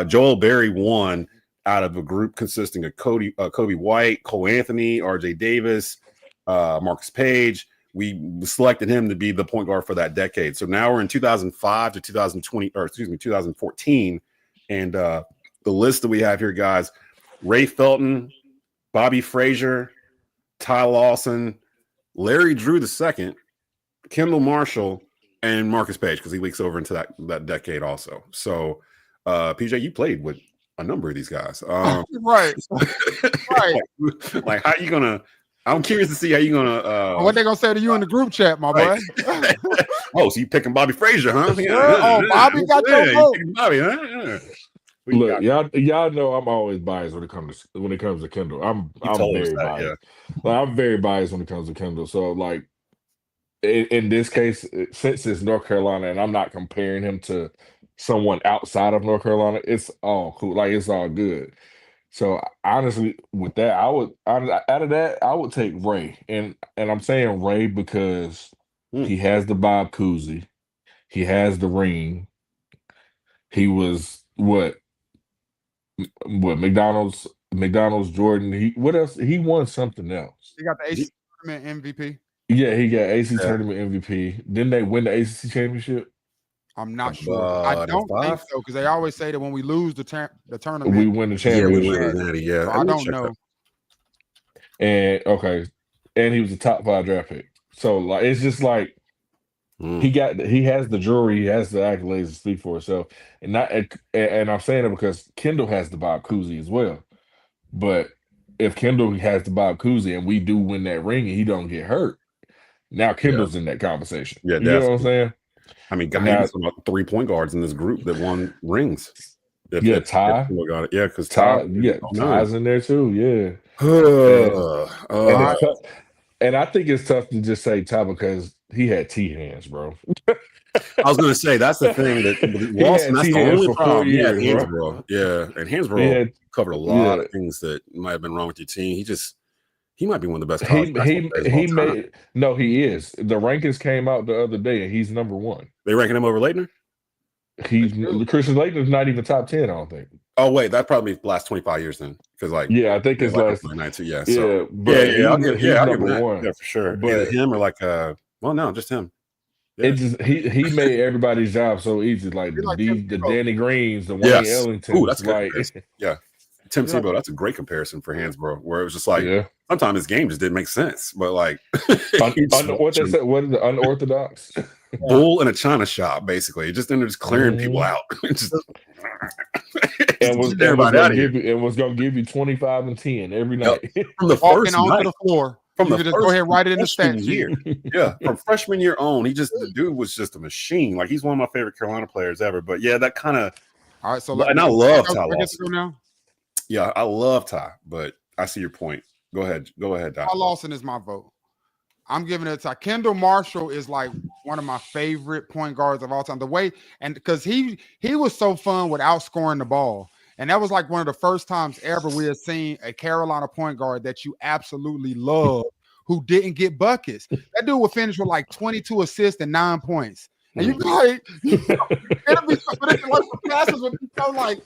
Joel Berry won out of a group consisting of Kobe White, Cole Anthony, RJ Davis, Marcus Page. We selected him to be the point guard for that decade. So now we're in 2005 to 2014. And the list that we have here, guys, Ray Felton, Bobby Frazier, Ty Lawson, Larry Drew II, Kendall Marshall, and Marcus Page, because he leaks over into that decade also. So, PJ, you played with a number of these guys. Right. Like, how you gonna? I'm curious to see how you gonna. What they gonna say to you in the group chat, my boy? Oh, so you picking Bobby Frazier, huh? Bobby got your vote. Bobby, huh? Yeah. Look, y'all know I'm always biased when it comes to Kendall. I'm very biased. Yeah. Like, I'm very biased when it comes to Kendall. So like in this case, since it's North Carolina, and I'm not comparing him to someone outside of North Carolina, it's all cool. Like, it's all good. So honestly, with that, I would take Ray, and I'm saying Ray because he has the Bob Cousy, he has the ring. He was what McDonald's Jordan. What else? He won something else. He got the ACC tournament MVP. Yeah, he got ACC tournament MVP. Didn't they win the ACC championship? I'm not sure. I don't think so, because they always say that when we lose the tournament, we win the championship. Yeah, so I don't know. And and he was a top 5 draft pick. So like, it's just like he has the jewelry, he has the accolades to speak for itself. And I'm saying it because Kendall has the Bob Cousy as well. But if Kendall has the Bob Cousy and we do win that ring and he don't get hurt, now Kendall's in that conversation. Yeah, you know what I'm saying? I mean, guys, about 3 point guards in this group that won rings. Ty. Got it. Yeah, because Ty's in there too. Yeah. And I think it's tough to just say Ty because he had T hands, bro. I was going to say that's the thing that Walson. That's the only problem. He had Hansborough. Yeah, and Hansborough covered a lot of things that might have been wrong with your team. He might be one of the best. He is. The rankings came out the other day, and he's number 1. They ranking him over Leitner? Christian Leitner's not even top 10, I don't think. Oh wait, that probably the last 25 years then, because I think it's last 92. Yeah, so, I'll give number 1. Yeah, for sure. But either him or just him. Yeah. It just he made everybody's job so easy. Like the Danny Greens, the Wayne Ellington. Ooh, that's good. Yeah. Tim Tebow, that's a great comparison for Hansborough, where it was just like sometimes his game just didn't make sense, but like what is the unorthodox bull in a china shop, basically. Just ended up just clearing people out. And was gonna give you 25 and 10 every night from the first onto the floor. From the go ahead, write it in the stats year. Yeah, from freshman year on, the dude was just a machine. Like, he's one of my favorite Carolina players ever. But yeah, that kind of. All right, so and I love Ty Lawson. Now? Yeah, I love Ty, but I see your point. Go ahead, Ty Lawson is my vote. I'm giving it to Ty. Kendall Marshall is like one of my favorite point guards of all time. The way, and because he was so fun with outscoring the ball. And that was like one of the first times ever we had seen a Carolina point guard that you absolutely love who didn't get buckets. That dude would finish with like 22 assists and 9 points. And you'd be like, it'll be like the passes would be so like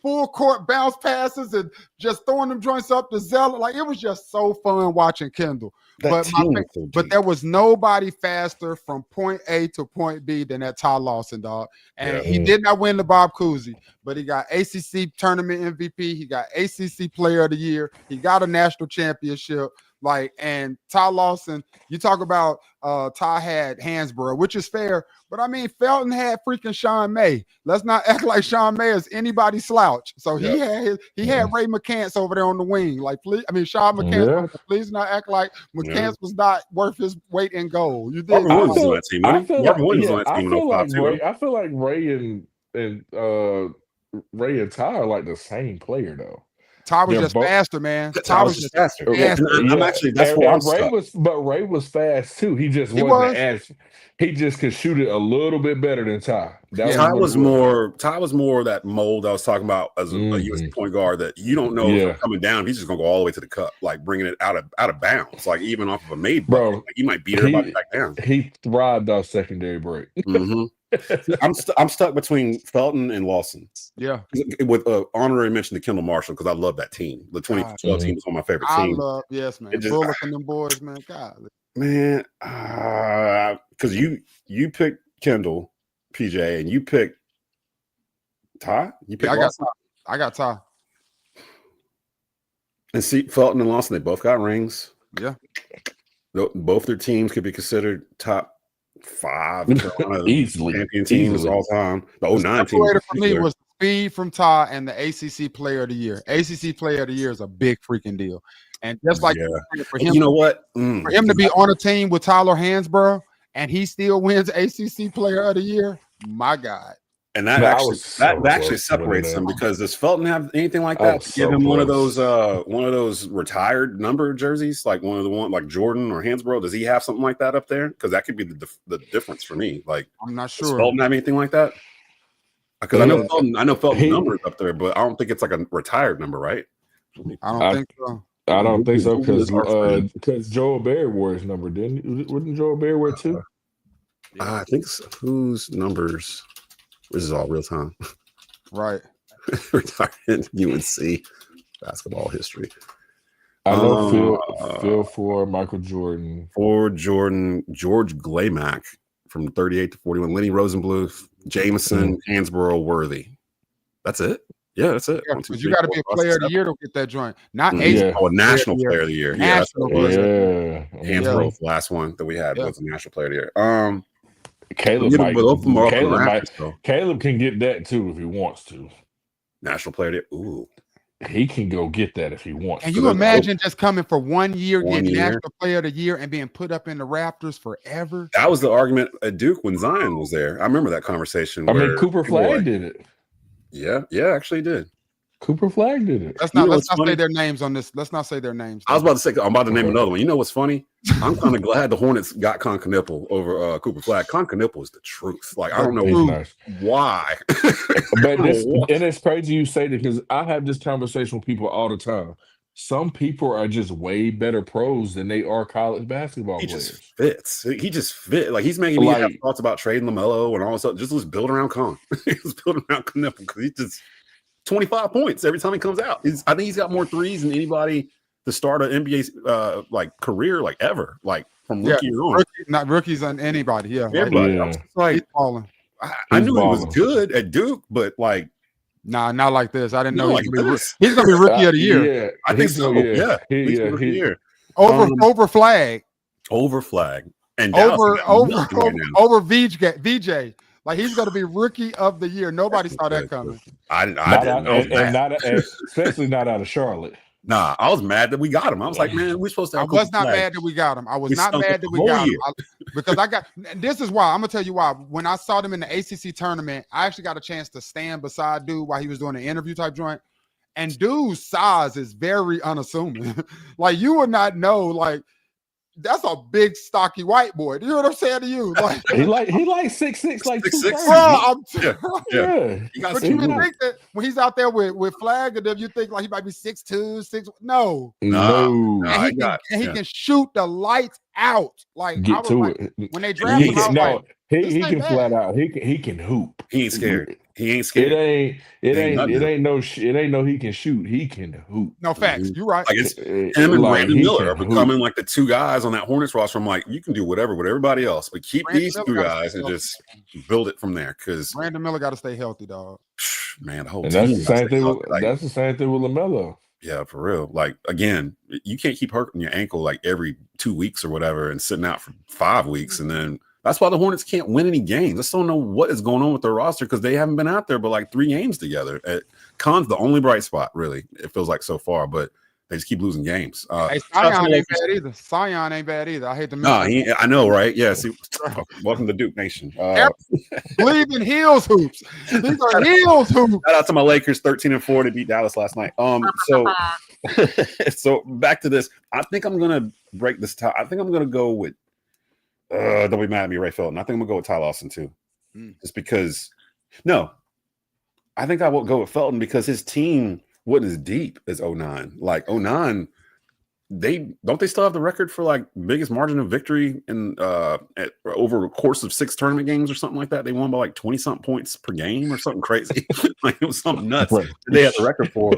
full court bounce passes and just throwing them joints up to Zeller. Like, it was just so fun watching Kendall. But there was nobody faster from point A to point B than that Ty Lawson, dog. And he did not win the Bob Cousy, but he got ACC tournament MVP. He got ACC Player of the Year. He got a national championship. Like, and Ty Lawson, you talk about Ty had Hansborough, which is fair, but I mean, Felton had freaking Sean May. Let's not act like Sean May is anybody's slouch. So he had Ray McCants over there on the wing. Like, please, I mean, Sean McCants, please not act like McCants was not worth his weight in gold. You did. Marvin Williams was on that team. Marvin Williams was on that team in 05 too. I feel like Ray and Ty are like the same player though. Ty was just faster, man. Ty was just faster. I'm actually that's where I'm stuck. Ray was fast too. He just wasn't as he just could shoot it a little bit better than Ty. Ty was more that mold I was talking about as a UNC point guard that you don't know if they're coming down. He's just gonna go all the way to the cup, like bringing it out of bounds, like even off of a made bucket. Like, you might beat everybody back down. He thrived off secondary break. I'm stuck between Felton and Lawson. Yeah, with honorary mention to Kendall Marshall because I love that team. The 2012 team is one of my favorite teams. Man. Bullock and them boys, man. God, man, because you picked Kendall, PJ, and you picked Ty. You picked I got Ty. And see, Felton and Lawson, they both got rings. Yeah, both their teams could be considered top 5 easily champion teams all time. The 09 team for me was speed from Ty and the ACC Player of the Year. ACC Player of the Year is a big freaking deal, and just like for him, you know what, for him to be on a team with Tyler Hansborough and he still wins ACC Player of the Year, my God. And that actually separates him because does Felton have anything like that? Give him one of those retired number jerseys, like like Jordan or Hansborough. Does he have something like that up there? Because that could be the difference for me. Like, I'm not sure. Does Felton have anything like that? Because I know Felton's number is up there, but I don't think it's like a retired number, right? I don't think so. I don't think so because Joel Berry wore his number, wouldn't Joel Berry wear 2? I think so. Whose numbers? This is all real time. Right. Retired UNC basketball history. I know Phil for Michael Jordan. For Jordan, George Glamack from 38 to 41. Lenny Rosenbluth, Jameson, Hansborough, Worthy. That's it? Yeah, that's it. Yeah, because you got to be a player of the year to get that joint. Not a national player of the year. National player. Hansborough, the last one that we had was a national player of the year. Caleb can get that too if he wants to. National player of the year. Ooh. He can go get that if he wants. Can you imagine just coming for 1 year, getting National Player of the Year, and being put up in the Rafters forever? That was the argument at Duke when Zion was there. I remember that conversation. I mean, Cooper Flagg did it. Yeah, actually did. Cooper Flagg did it. Let's not say their names on this. Let's not say their names. I was about to say, I'm about to name another one. You know what's funny? I'm kind of glad the Hornets got Con Knippel over Cooper Flagg. Con Knippel is the truth. Like, I don't know why. But it's crazy you say that because I have this conversation with people all the time. Some people are just way better pros than they are college basketball players. He just fits. Like, he's making me have thoughts about trading LaMelo and all this stuff. Just let's build around Con. Let's build around Knippel because he's just 25 points every time he comes out. I think he's got more threes than anybody to start an NBA career ever, from rookie on. Not rookies on anybody. Yeah, everybody. He's balling. I knew he was good at Duke, but nah, not like this. I didn't know he's gonna be rookie of the year. Yeah, I think so. Yeah, he's rookie of the year. Over Flagg. Over Flagg. And over VJ. Like, he's going to be rookie of the year. Nobody saw that coming. I didn't know. Especially not out of Charlotte. Nah, I was mad that we got him. I was like, man, we're supposed to have I was not mad that we got him. I was not mad that we got him. Because this is why. I'm going to tell you why. When I saw them in the ACC tournament, I actually got a chance to stand beside dude while he was doing an interview type joint. And dude's size is very unassuming. Like, you would not know, that's a big, stocky white boy. Do you know what I'm saying to you? Like, he like 6'6", like 230. Yeah. But you didn't think that when he's out there with Flagg and them, you think he might be 6'2", 6'. No. And he can shoot the lights out. Like, get to it. When they draft him, he can flat out. He can hoop. He ain't scared. He ain't scared. It ain't no he can shoot. He can hoop. No facts. You're right. It's him and Brandon Miller are becoming the two guys on that Hornets roster. I'm like, you can do whatever with everybody else, but keep these two guys and just build it from there. Because Brandon Miller got to stay healthy, dog. Man, the whole team. That's the same thing with LaMelo. Yeah, for real. Like, again, you can't keep hurting your ankle like every 2 weeks or whatever and sitting out for 5 weeks. And then that's why the Hornets can't win any games. I still don't know what is going on with their roster because they haven't been out there but like 3 games together. Con's the only bright spot, really, it feels like so far, but they just keep losing games. Hey, Sion ain't bad either. Sion ain't bad either. I hate to mention I know, right? Yeah. See, welcome to Duke Nation. Bleav in heels hoops. These are heels hoops. Shout out to my Lakers, 13-4 to beat Dallas last night. So back to this. I think I'm gonna break this tie. I think I'm gonna go with don't be mad at me, Ray Felton. I think I'm gonna go with Ty Lawson too. Just because I think I will go with Felton because his team wasn't as deep as 09. Like 09, they still have the record for like biggest margin of victory in over a course of 6 tournament games or something like that. They won by like 20-something points per game or something crazy. Like it was something nuts. Right. They had the record for.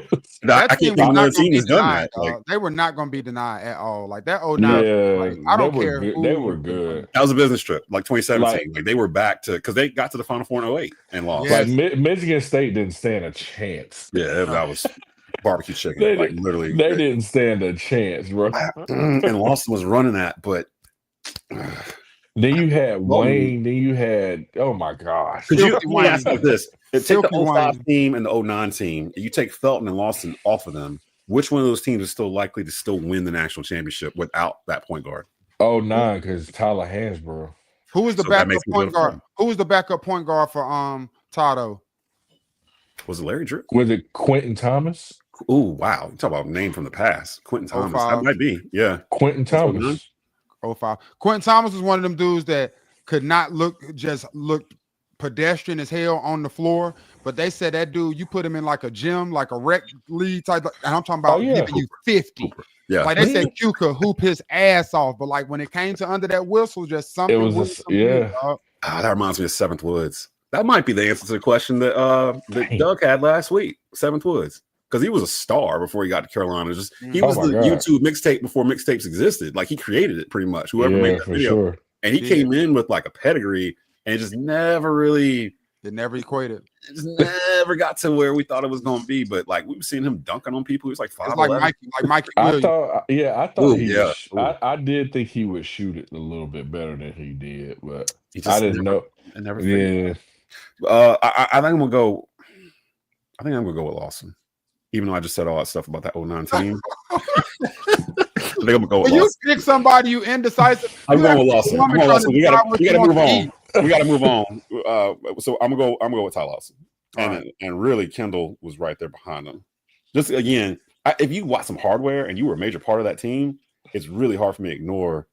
I can't believe another team has done that. Like, they were not going to be denied at all. Like that 09. Yeah, like, I don't care. They were good. That was a business trip, like 2017. Like they were back to because they got to the Final Four in 08 and lost. Like Michigan State didn't stand a chance. Yeah, that was barbecue chicken. They like literally, they didn't stand a chance, bro. And Lawson was running that, but then you had Wayne. Then you had oh my gosh. Could you ask like this? Take the Silky 05 Wayne. team and the 09 team, and you take Felton and Lawson off of them. Which one of those teams is still likely to still win the national championship without that point guard? 09, because Tyler Hansborough. Who was the So that backup makes me point go to guard? Felton. Who was the backup point guard for Tato? Was it Larry Drew? Was it Quentin Thomas? Oh wow! You talk about name from the past, Quentin Thomas. 05. That might be, yeah. Quentin Thomas. 05. Quentin Thomas was one of them dudes that could not look pedestrian as hell on the floor, but they said that dude, you put him in like a gym, like a rec league type, and I'm talking about giving you 50. Yeah, Like they said, Q could hoop his ass off, but like when it came to under that whistle, just something. It was that reminds me of Seventh Woods. That might be the answer to the question that Doug had last week. Seventh Woods. Because he was a star before he got to Carolina. He was the YouTube mixtape before mixtapes existed. Like he created it pretty much. Whoever made that video, sure. And he came in with like a pedigree, and it just never really. It never equated. It just never got to where we thought it was going to be. But like we've seen him dunking on people. He was like 5'11". Like Mikey Williams. I did think he would shoot it a little bit better than he did, but I didn't know. I never. Yeah. I think I'm gonna go. I think I'm gonna go with Lawson. Even though I just said all that stuff about that 09 team. I think I'm gonna go with Lawson. You pick somebody you indecisive. I'm going with Lawson. We gotta move on. We gotta move on. So I'm gonna go with Ty Lawson. And really Kendall was right there behind him. Just again, if you watch some hardware and you were a major part of that team, it's really hard for me to ignore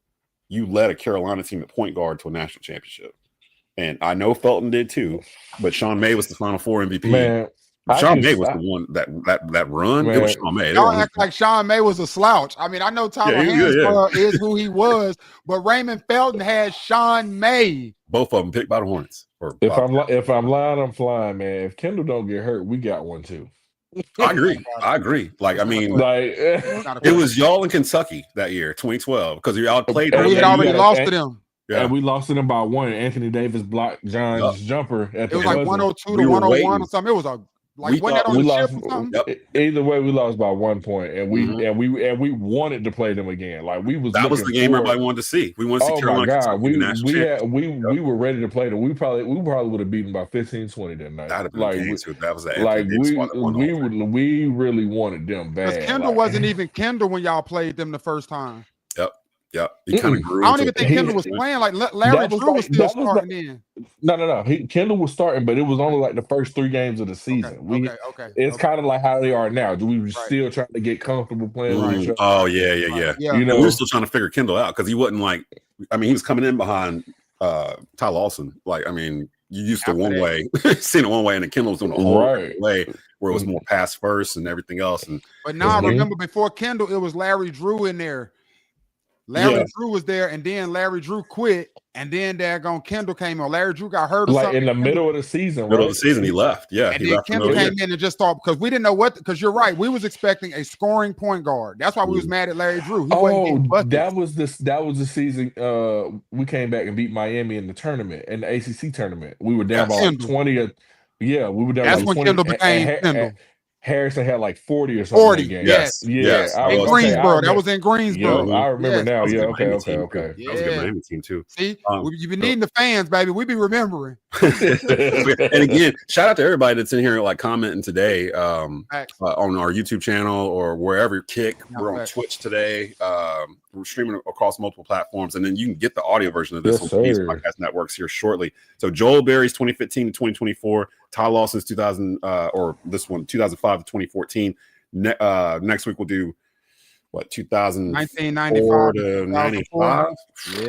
you led a Carolina team at point guard to a national championship. And I know Felton did too, but Sean May was the Final Four MVP. Man, Sean May was the one that run. Man. It was Sean May. Y'all act like Sean May was a slouch. I mean, I know Tyler Hansborough is who he was, but Raymond Felton had Sean May. Both of them picked by the Hornets. If I'm lying, I'm flying, man. If Kendall don't get hurt, we got one too. I agree. Like, I mean, like it was y'all in Kentucky that year, 2012, because you outplayed them. We had already lost to them. Yeah, and we lost to them by 1. Anthony Davis blocked John's jumper. It was like 102 to 101 or something. It was a like when that on the ship or something. Either way, we lost by 1 point, and we wanted to play them again. Like we was that was the game everybody wanted to see. We wanted to see Carolina. Oh my God, we were ready to play them. We probably would have beaten by 15-20 that night. That was the like we really wanted them bad. Because Kendall wasn't even Kendall when y'all played them the first time. Yep. He kind of grew. I don't even think Kendall was playing. Like Larry Drew was still starting in. No. Kendall was starting, but it was only like the first 3 games of the season. Okay. It's kind of like how they are now. We were still trying to get comfortable playing with each other. Oh yeah. You know, we were still trying to figure Kendall out because he wasn't like. I mean, he was coming in behind Ty Lawson. Like, I mean, you used to one way, seeing it one way, and then Kendall was doing a whole way where it was more pass first and everything else. But now I remember before Kendall, it was Larry Drew in there. Larry Drew was there, and then Larry Drew quit, and then daggone Kendall came on. Larry Drew got hurt or something. In the middle of the season. Middle of the season, he left. Yeah, and then Kendall came in and just thought because we didn't know what. Because you're right, we was expecting a scoring point guard. That's why we was mad at Larry Drew. That was the season. We came back and beat Miami in the tournament, in the ACC tournament. We were down by 20. Yeah, we were down. That's when Kendall became Kendall. Hairston had like 40 or something. 40, that game. yes. Yeah. Yes. I In was- Greensboro. okay, That was in Greensboro. Yeah, I remember Yes. now. That was a Yeah, good okay. Miami team, too. Okay. That was a good Yeah. Miami team too. See, Um, you've been needing the fans, baby. We be remembering. And again, shout out to everybody that's in here like commenting today Facts. on our YouTube channel or wherever. Kick, Yeah, we're on facts. Twitch today. We're streaming across multiple platforms, and then you can get the audio version of this Yes, on these sir. podcast networks here shortly. So Joel Berry's 2015 to 2024, Ty Lawson's 2000 or this one 2005 to 2014. Next week we'll do what 2004 1995 to 95. Yeah.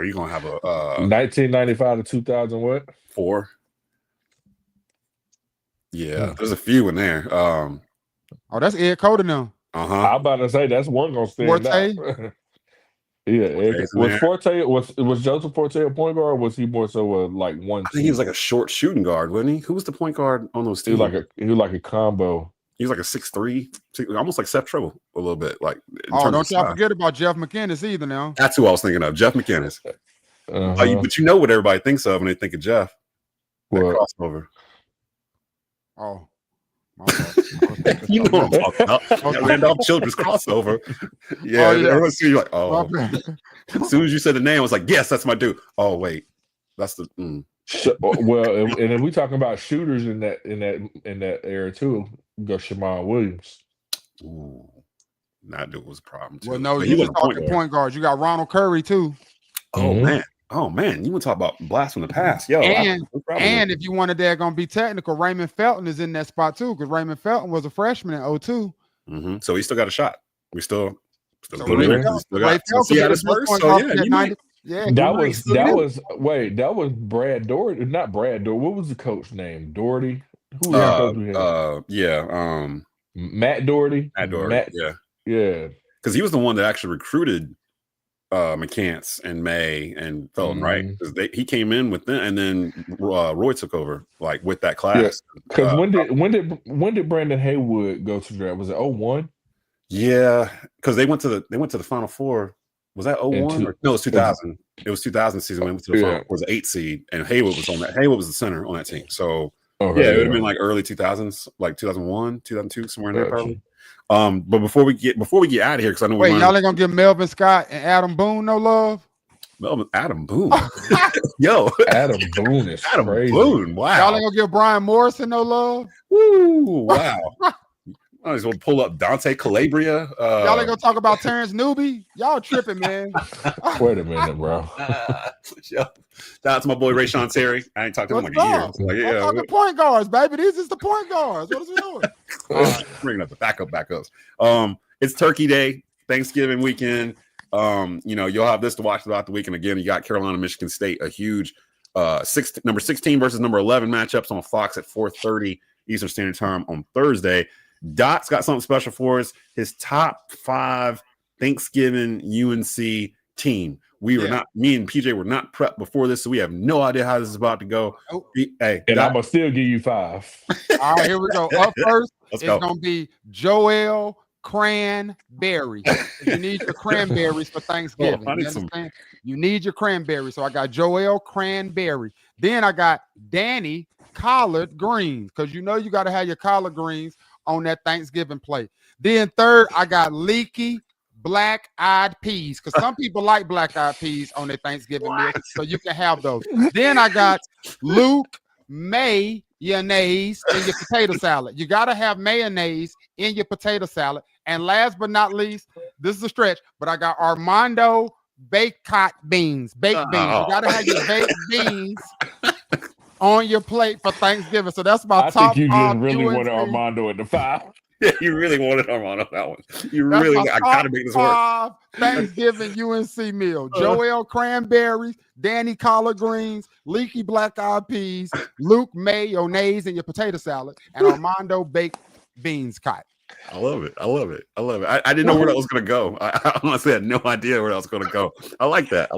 You're gonna have a 1995 to 2000 what? 4. Yeah, there's a few in there. Oh, that's Ed Cota now. I'm about to say that's one gonna stand Forte? out. Yeah, Forte's in was there. Forte was Joseph Forte a point guard? Or was he more so like one? I think he was like a short shooting guard, wasn't he? Who was the point guard on those he teams? was like a combo. He was like a 6'3", almost like Seth Tribble a little bit. Like, in Oh, terms don't of y'all size. forget about Jeff McInnes either now. That's who I was thinking of, Jeff McInnes. Uh-huh. But you know what everybody thinks of when they think of Jeff? That What? crossover. Oh. My bad. You know what I'm talking about. That Randolph Childress crossover. Yeah, Oh, yeah. everyone see you like, My oh. bad. As soon as you said the name, I was like, yes, that's my dude. Oh, wait. That's the Well, and if we talking about shooters in that era too, go Shammond Williams. Ooh. That dude was a problem too. Well, no, But you he just wasn't a point talking guard. point guards. You got Ronald Curry too. Oh man, you want to talk about blast from the past? Yo, And if you wanted that gonna be technical, Raymond Felton is in that spot too, because Raymond Felton was a freshman in 02. So he still got a shot. We still So put him in. Ray He still Felton got could be Seattle the Spurs. point So guard yeah, for that you might. 90 yeah, That you might was still that do. was wait, that was Brad Doherty, not Brad Doherty. What was the coach name? Doherty? Who was the coach we had? Matt Doherty. Matt Doherty. Yeah, Yeah. because he was the one that actually recruited McCants and May and Felton, right? Because he came in with them, and then Roy took over like with that class. Because when did Brandon Haywood go to draft? Was it 01? Yeah, because they went to the Final Four. Was that 01? No, it was 2000. It was 2000 season. Went to the Final Four. It was an 8 seed, and Haywood was on that. Haywood was the center on that team. So it would have been like early 2000s, like 2001, 2002, somewhere in there probably. But before we get out of here, because I know y'all ain't gonna give Melvin Scott and Adam Boone no love. Adam Boone, yo, Adam Boone is Adam crazy. Boone, wow. Y'all ain't gonna give Brian Morrison no love. Woo, wow. I just want to pull up Dante Calabria. Y'all ain't gonna talk about Terrence Newby. Y'all tripping, man. Wait a minute, bro. Shout out to my boy Rayshon Terry. I ain't talked to him in What's like a year. up? Like, I'm talking point guards, baby. These is the point guards. What is we doing? Bringing up the backups. It's Turkey Day, Thanksgiving weekend. You'll have this to watch throughout the weekend. Again, you got Carolina, Michigan State, a huge number 16 versus number 11 matchups on Fox at 4:30 Eastern Standard Time on Thursday. Daht's got something special for us. His top 5 Thanksgiving UNC team. Me and PJ were not prepped before this, so we have no idea how this is about to go. Hey, and I'm gonna still give you 5. All right, here we go. Up first, Let's it's go. gonna be Joel Cranberry. You need your cranberries for Thanksgiving. I You need understand? You need your cranberries. So I got Joel Cranberry. Then I got Danny collard greens, because you got to have your collard greens on that Thanksgiving plate. Then third, I got leaky black-eyed peas, because some people like black-eyed peas on their Thanksgiving meal, so you can have those. Then I got Luke mayonnaise in your potato salad. You got to have mayonnaise in your potato salad. And last but not least, this is a stretch, but I got Armando baked beans. You got to have your baked beans on your plate for Thanksgiving. So that's my I top think you 5 just really UNC. wanted Armando at the 5. Yeah, you really wanted Armando on that one. I That's my gotta make this work. top 5 Thanksgiving UNC meal. Joel Cranberries, Danny collard greens, leaky black-eyed peas, Luke mayonnaise in your potato salad, and Armando baked beans cut. I love it. I didn't know where that was going to go. I honestly had no idea where that was going to go. I like that.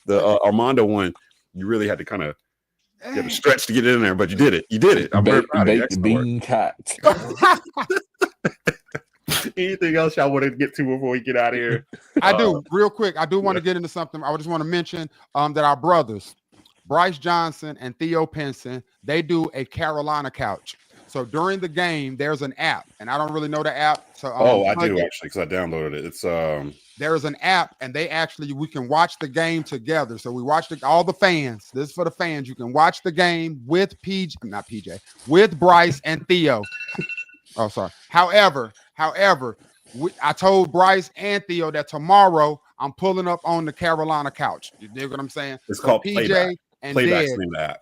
The Armando one, you really had to kind of stretch to get it in there, but you did it. I'm very proud of you. Baked bean cut. Anything else y'all want to get to before we get out of here? I do, real quick. I do want to get into something. I just want to mention that our brothers, Bryce Johnson and Theo Pinson, they do a Carolina couch. So during the game, there's an app, and I don't really know the app. So I do actually, because I downloaded it. It's there's an app, and we can watch the game together. So we watch all the fans. This is for the fans. You can watch the game with with Bryce and Theo. Oh, sorry. However, I told Bryce and Theo that tomorrow I'm pulling up on the Carolina couch. You dig what I'm saying? It's called PJ Playback. and Playback Dad, streaming app.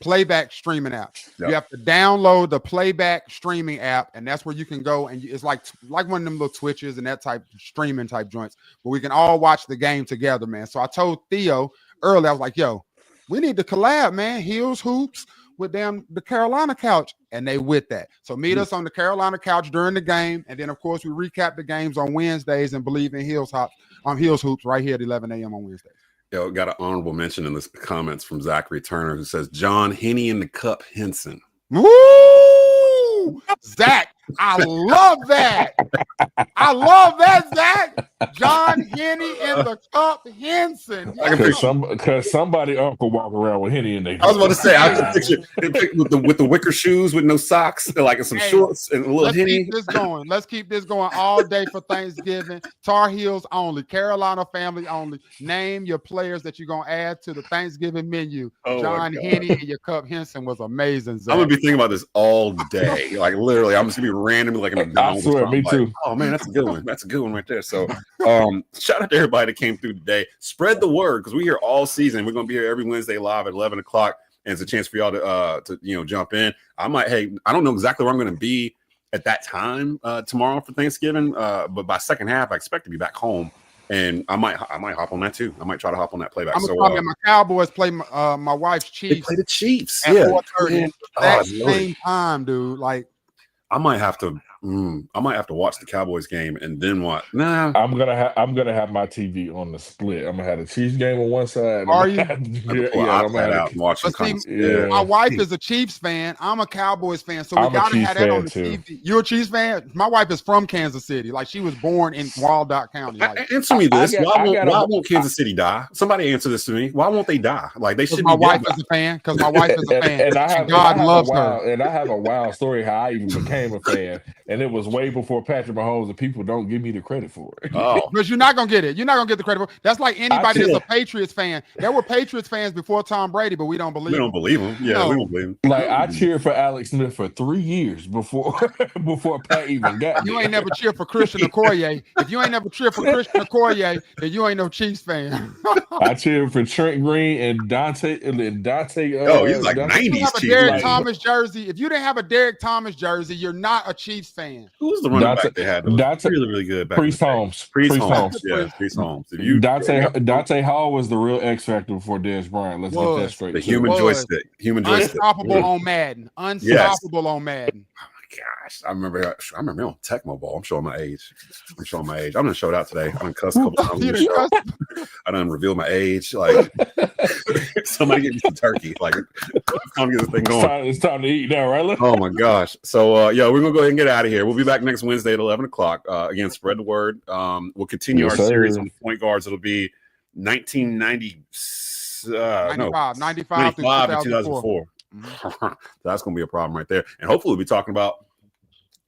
Playback streaming app. Yep. You have to download the Playback streaming app, and that's where you can go, and it's like one of them little Twitches and that type streaming type joints, but we can all watch the game together, man. So I told Theo earlier, I was like, yo, we need to collab, man. Heels Hoops with the Carolina couch, and they with that. So meet us on the Carolina couch during the game, and then of course we recap the games on Wednesdays and Bleav in Heels Hoops right here at 11 a.m. on Wednesdays. Yo, got an honorable mention in the comments from Zachary Turner, who says John Henney in the Cup Henson. Woo! Zach, I love that. I love that, Zach. John Henney in the Cup Henson. Because somebody uncle walk around with Henny in their. I was about to say, I can picture with the wicker shoes with no socks, like some shorts and a little Henny. Let's keep this going all day for Thanksgiving. Tar Heels only, Carolina family only. Name your players that you're gonna add to the Thanksgiving menu. John Henney and your Cup Henson was amazing, Zach. I'm gonna be thinking about this all day. Like literally, I'm just gonna be randomly like in a McDonald's. I swear, me too. Oh man, that's a good one. That's a good one right there. So shout out to everybody that came through today. Spread the word, because we're here all season. We're gonna be here every Wednesday live at 11 o'clock, and it's a chance for y'all to jump in. I don't know exactly where I'm gonna be at that time tomorrow for Thanksgiving, but by second half I expect to be back home, and I might hop on that too. I might try to hop on that playback. My Cowboys play my wife's Chiefs. They play the Chiefs At yeah 4:30. That same time, dude. Like I might have to watch the Cowboys game and then what? Nah, I'm gonna have my TV on the split. I'm gonna have the Chiefs game on one side. Are you? I'm gonna watch my wife is a Chiefs fan. I'm a Cowboys fan, so we gotta have that on the TV. You're a Chiefs fan? My wife is from Kansas City. Like she was born in Waldock County. Like, answer me this: why won't Kansas City die? Somebody answer this to me. Why won't they die? Like they should. My wife is a fan. Because my wife is a fan. And God loves her. And I have a wild story how I even became a fan. And it was way before Patrick Mahomes, and people don't give me the credit for it. Oh, because you're not gonna get it. You're not gonna get the credit for it. That's like anybody that's a Patriots fan. There were Patriots fans before Tom Brady, but we don't believe. We don't believe him. Yeah, we don't believe him. Like I cheered for Alex Smith for 3 years before Pat even got me. You ain't never cheered for Christian Okoye. If you ain't never cheered for Christian Okoye, then you ain't no Chiefs fan. I cheered for Trent Green and Dante. He's like 90s Derek Thomas jersey. If you didn't have a Derek Thomas jersey, you're not a Chiefs fan. Who's the running back they had? That's really, really good. Priest Holmes. Priest Holmes. Yeah, Priest Holmes. Dante Hall was the real X factor before Dez Bryant. Let's get that straight. The human joystick. Unstoppable on Madden. Unstoppable on Madden. Oh my gosh. I remember on Tecmo Ball. I'm showing my age. I'm gonna show it out today. I done cussed a couple times on the show. I done revealed my age. Like somebody get me some turkey. Like it's time to get this thing going. It's time to eat now, right? Oh my gosh. So we're gonna go ahead and get out of here. We'll be back next Wednesday at 11 o'clock. Again, spread the word. We'll continue our series on the point guards. It'll be 95 to 2004. Mm-hmm. That's going to be a problem right there. And hopefully we'll be talking about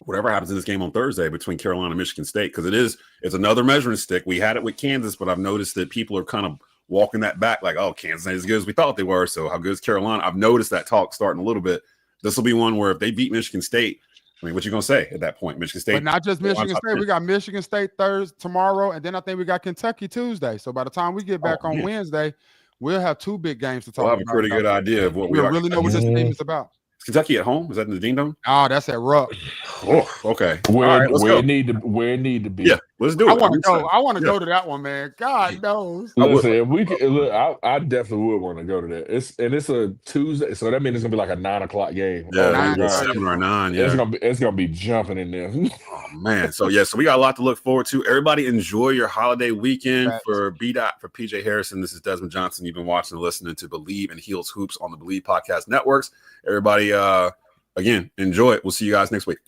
whatever happens in this game on Thursday between Carolina and Michigan State, because it's another measuring stick. We had it with Kansas, but I've noticed that people are kind of walking that back like, oh, Kansas ain't as good as we thought they were, so how good is Carolina? I've noticed that talk starting a little bit. This will be one where if they beat Michigan State, I mean, what you going to say at that point? Michigan State. But not just Michigan State. We got Michigan State Thursday tomorrow, and then I think we got Kentucky Tuesday. So by the time we get back on Wednesday, we'll have 2 big games to talk about. We'll have a pretty good idea of what we really know what this team is about. Is Kentucky at home? Is that in the Dean Dome? Oh, that's at Rupp. Oh, okay. Where it need to be. Yeah, let's do it. I want to go to that one, man. God knows. Listen, if we could, look, I definitely would want to go to that. It's a Tuesday, so that means it's gonna be like a 9 o'clock game. Yeah, 7 or 9. Yeah, it's gonna be jumping in there. Oh man, so we got a lot to look forward to. Everybody enjoy your holiday weekend. For Daht, for PJ Hairston, this is Desmond Johnson. You've been watching and listening to Bleav in Heels Hoops on the Bleav Podcast Networks. Everybody, again, enjoy it. We'll see you guys next week.